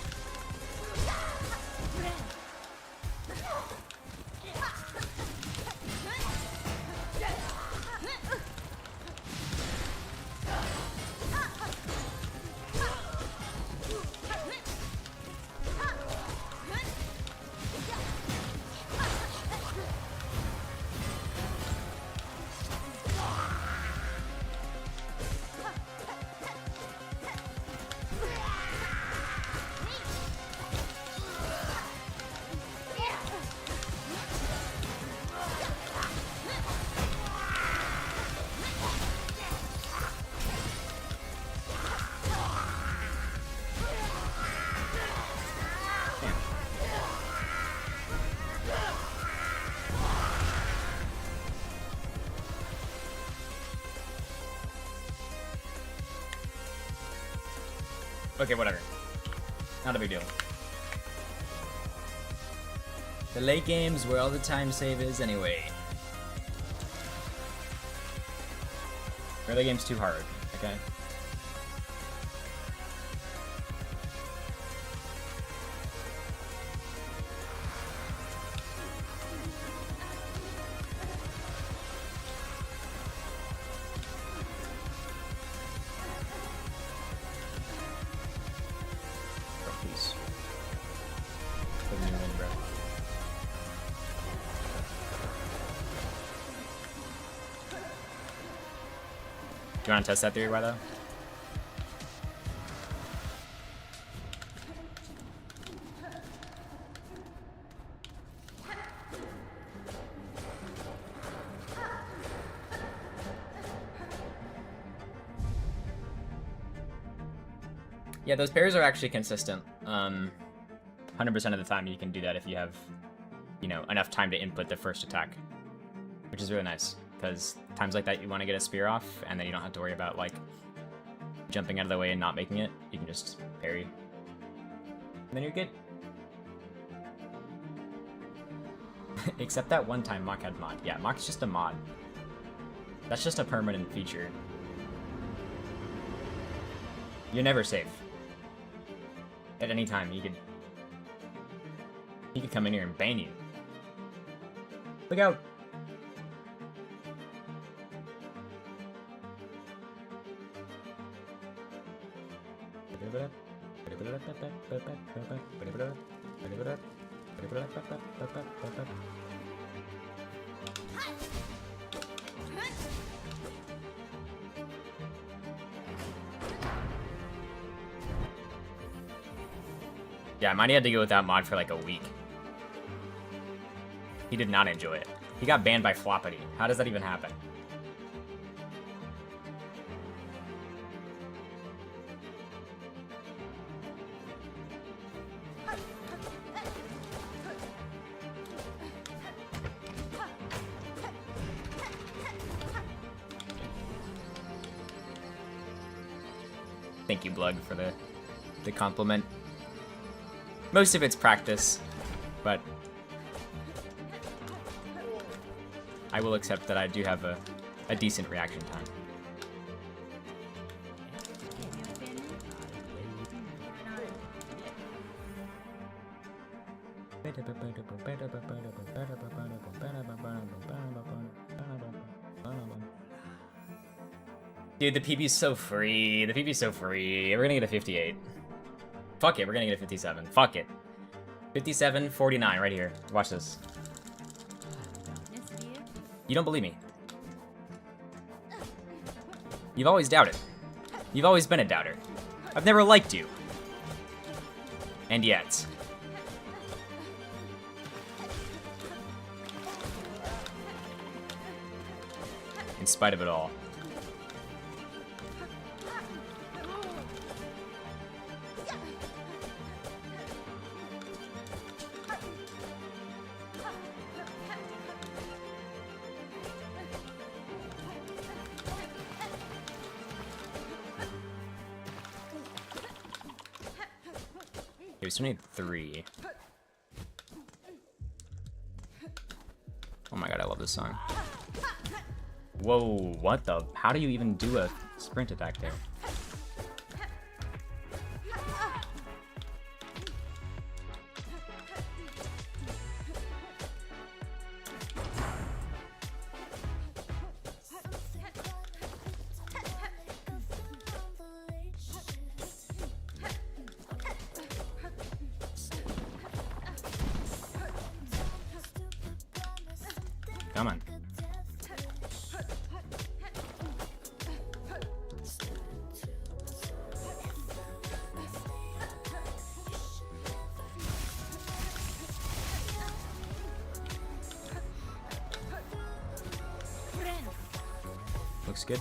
Okay, whatever. Not a big deal. The late game's where all the time save is anyway. Early game's too hard, okay? Please. Put me in, bro. Do you want to test that theory, by though? Yeah, those pairs are actually consistent. 100% of the time you can do that if you have, you know, enough time to input the first attack, which is really nice, because times like that you want to get a spear off, and then you don't have to worry about, like, jumping out of the way and not making it. You can just parry, and then you're good. Except that one time Mach had mod. Yeah, Mach's just a mod. That's just a permanent feature. You're never safe. At any time, he could come in here and ban you. Look out! Yeah, I might have to go with that mod for like a week. He did not enjoy it. He got banned by Floppity. How does that even happen? Thank you, Blood, for the compliment. Most of it's practice, but I will accept that I do have a decent reaction time. Dude, the PB's so free. The PB's so free. We're gonna get a 58. Fuck it, we're gonna get a 57. Fuck it. 57, 49 right here. Watch this. You don't believe me. You've always doubted. You've always been a doubter. I've never liked you. And yet. In spite of it all. We still need 3. Oh my god, I love this song. Whoa, what the? How do you even do a sprint attack there? Come on. Looks good.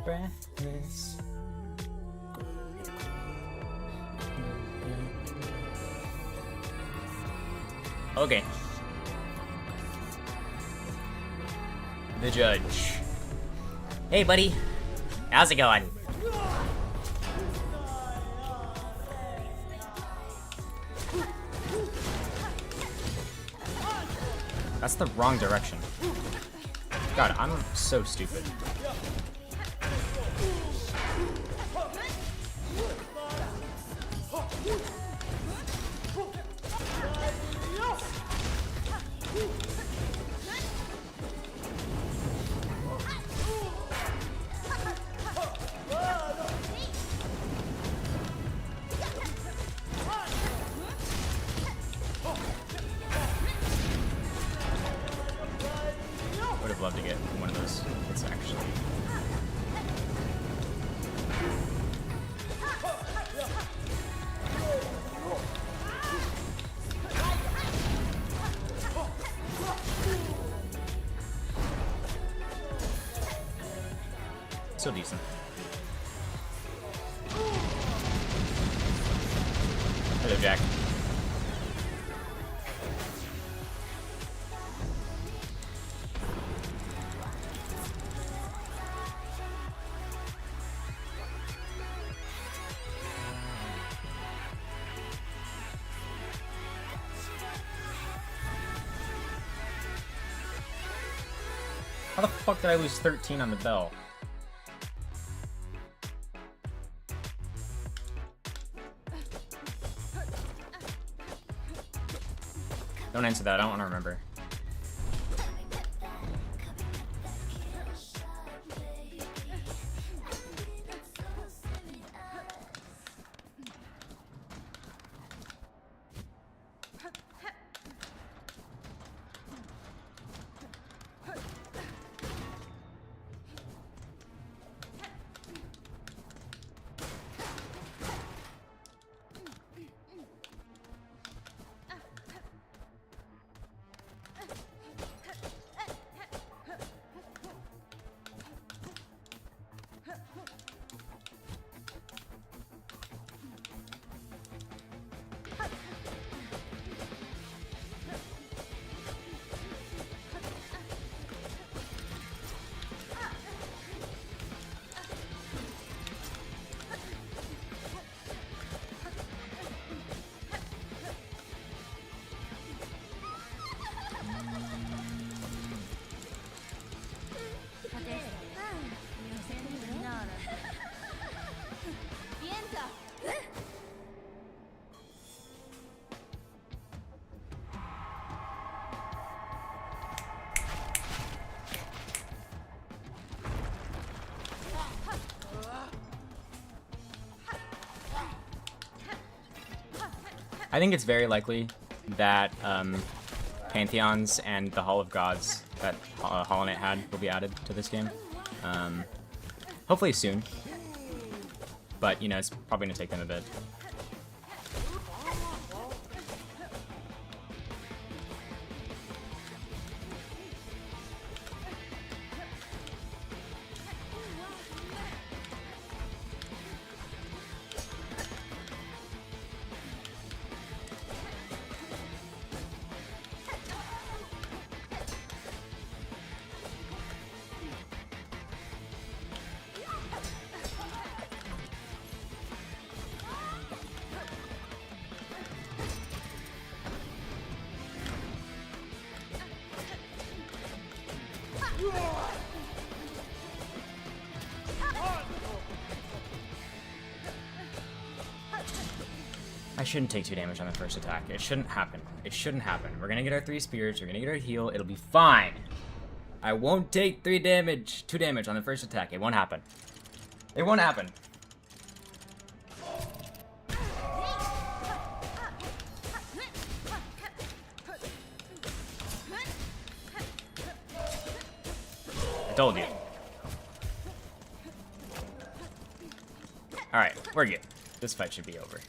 Breathless. Okay. The judge. Hey, buddy. How's it going? That's the wrong direction. God, I'm so stupid. Would have loved to get one of those hits actually. Still decent. Hello, Jack. How the fuck did I lose 13 on the bell? Don't answer that, I don't want to remember. I think it's very likely that Pantheons and the Hall of Gods that Hollow Knight had will be added to this game. Hopefully soon. But, you know, it's probably going to take them a bit. I shouldn't take 2 damage on the first attack. It shouldn't happen. It shouldn't happen. We're gonna get our 3 spears. We're gonna get our heal. It'll be fine. I won't take 2 damage on the first attack. It won't happen. It won't happen. I told you. Alright, we're good. This fight should be over.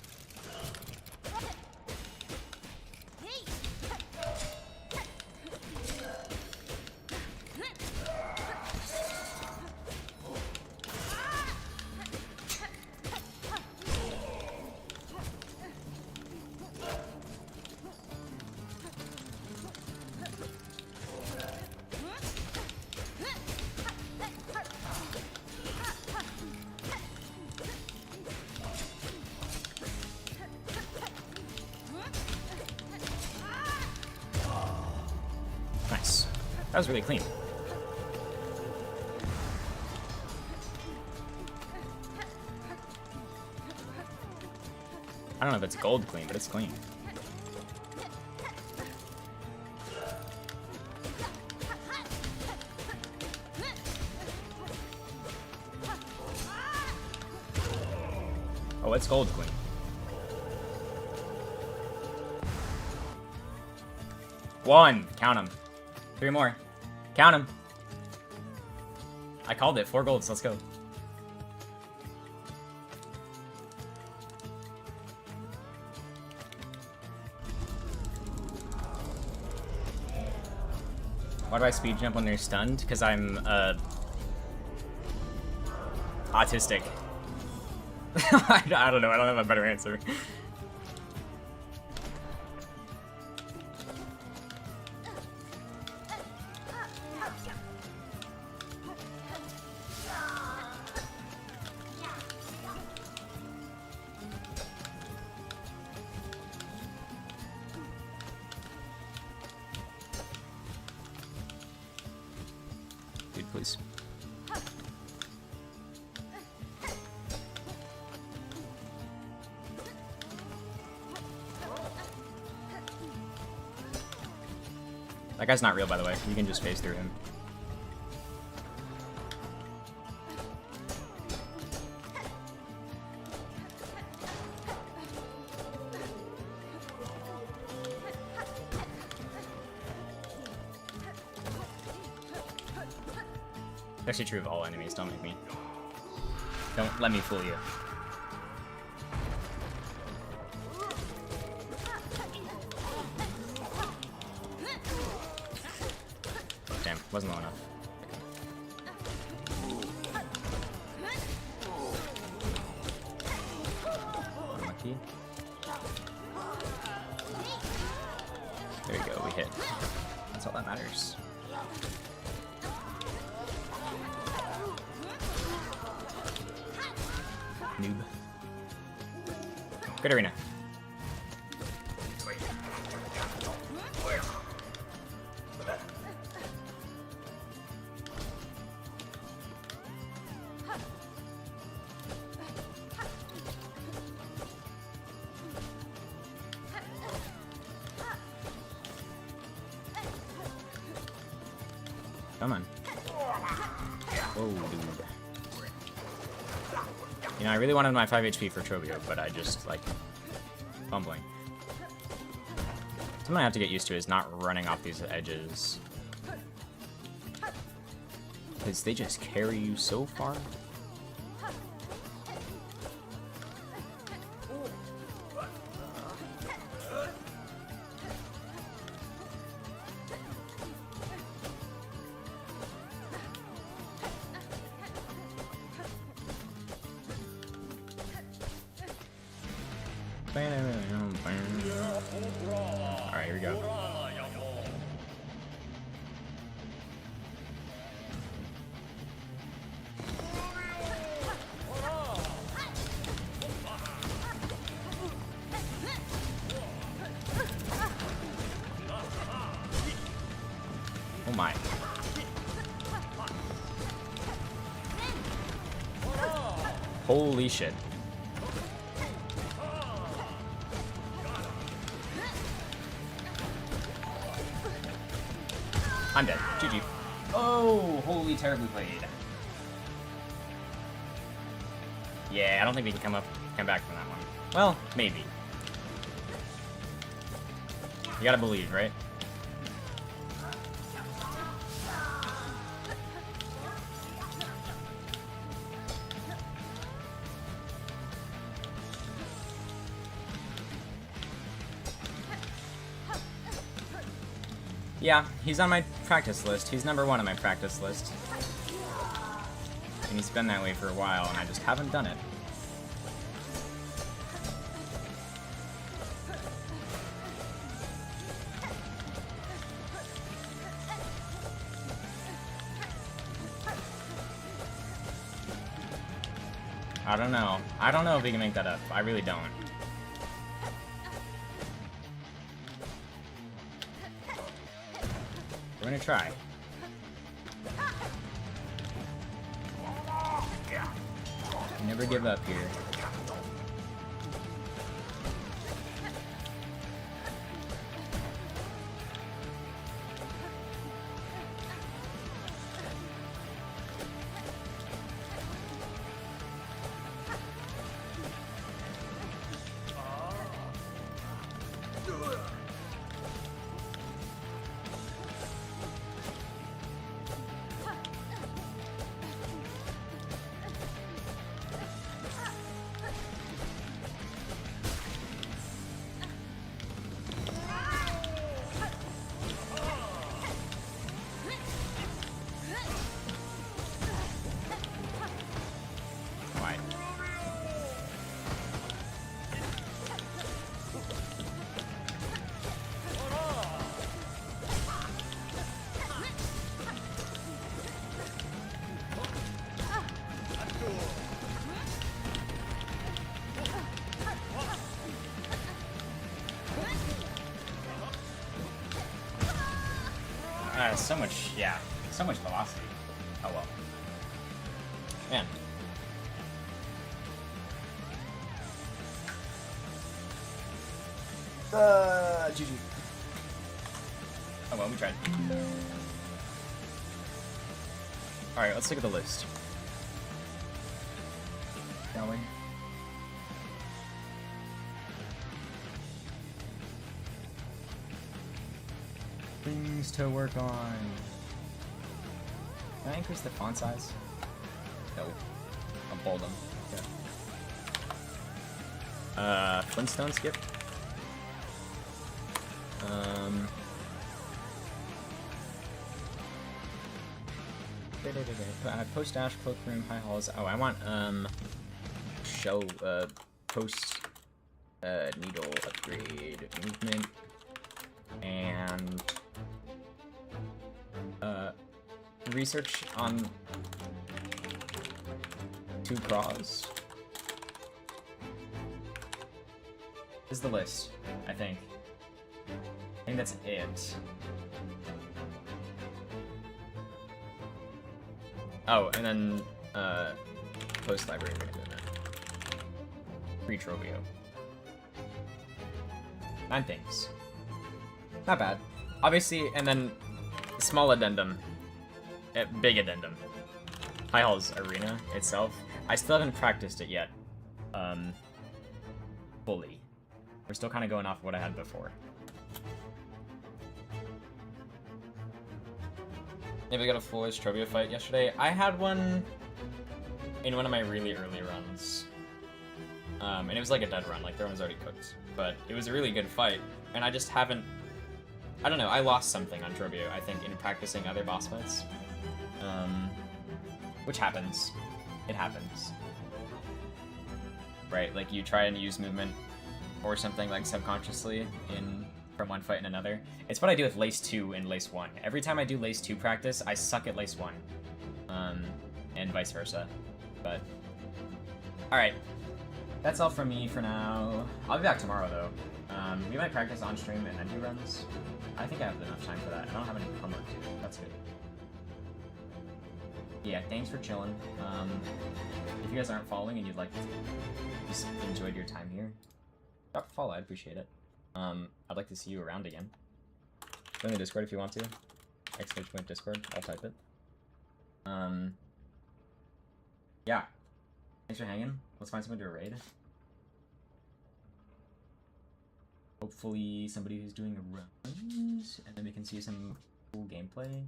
Nice. That was really clean. I don't know if it's gold clean, but it's clean. Oh, it's gold clean. One. Count them. 3 more. Count them. I called it. 4 golds. Let's go. Why do I speed jump when they're stunned? Because I'm autistic. I don't know. I don't have a better answer. That guy's not real, by the way. You can just phase through him. It's actually true of all enemies. Don't make me. Don't let me fool you. Damn, wasn't low enough. Unlucky. There you go, we hit. That's all that matters. Noob. Good arena. Come on. Oh, dude. You know, I really wanted my 5 HP for Trobio, but I just, like, fumbling. Something I have to get used to is not running off these edges. Because they just carry you so far. Alright, here we go. Oh my. Holy shit. I'm dead. GG. Oh, holy terribly played. Yeah, I don't think we can come back from that one. Well, maybe. You gotta believe, right? Yeah, he's on my practice list. He's #1 on my practice list. And he's been that way for a while, and I just haven't done it. I don't know. I don't know if we can make that up. I really don't. We're gonna try. Never give up here. So much, yeah, so much velocity. Oh well. Man. GG. Oh well, we tried. Alright, let's look at the list. Shall we? Things to work on. Can I increase the font size? No. I'll bold them. Okay. Flintstone skip. Post dash, cloakroom, high halls. Oh, I want shell post needle upgrade movement and research on 2 craws. This is the list, I think. I think that's it. Oh, and then, post-library movement. Free Trovio. 9 things. Not bad. Obviously, and then, small addendum. Big addendum. High Hall's arena itself. I still haven't practiced it yet. Fully. We're still kind of going off what I had before. Maybe I got a foolish Trovio fight yesterday. I had one in one of my really early runs. And it was like a dead run, like the run was already cooked. But it was a really good fight, and I just haven't... I don't know, I lost something on Trovio, I think, in practicing other boss fights. Which happens. It happens. Right, like you try and use movement or something like subconsciously from one fight in another. It's what I do with Lace 2 and Lace 1. Every time I do Lace 2 practice, I suck at Lace 1. And vice versa. But, alright. That's all from me for now. I'll be back tomorrow, though. We might practice on stream and then do runs. I think I have enough time for that. I don't have any homework to do. That's good. Yeah, thanks for chilling. If you guys aren't following and you'd like to just enjoyed your time here, drop a follow, I'd appreciate it. I'd like to see you around again. Join the Discord if you want to. !Discord, I'll type it. Yeah. Thanks for hanging. Let's find someone to raid. Hopefully somebody who's doing a runs, and then we can see some cool gameplay.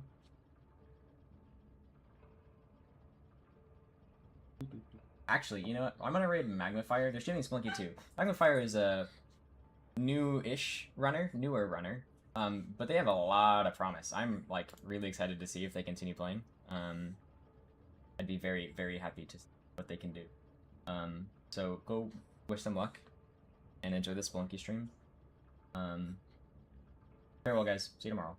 Actually, you know what? I'm gonna raid Magnifier. They're streaming Spelunky too. Magnifier is a new-ish runner, newer runner, but they have a lot of promise. I'm like really excited to see if they continue playing. I'd be very, very happy to see what they can do. So go wish them luck and enjoy the Spelunky stream. Farewell, guys. See you tomorrow.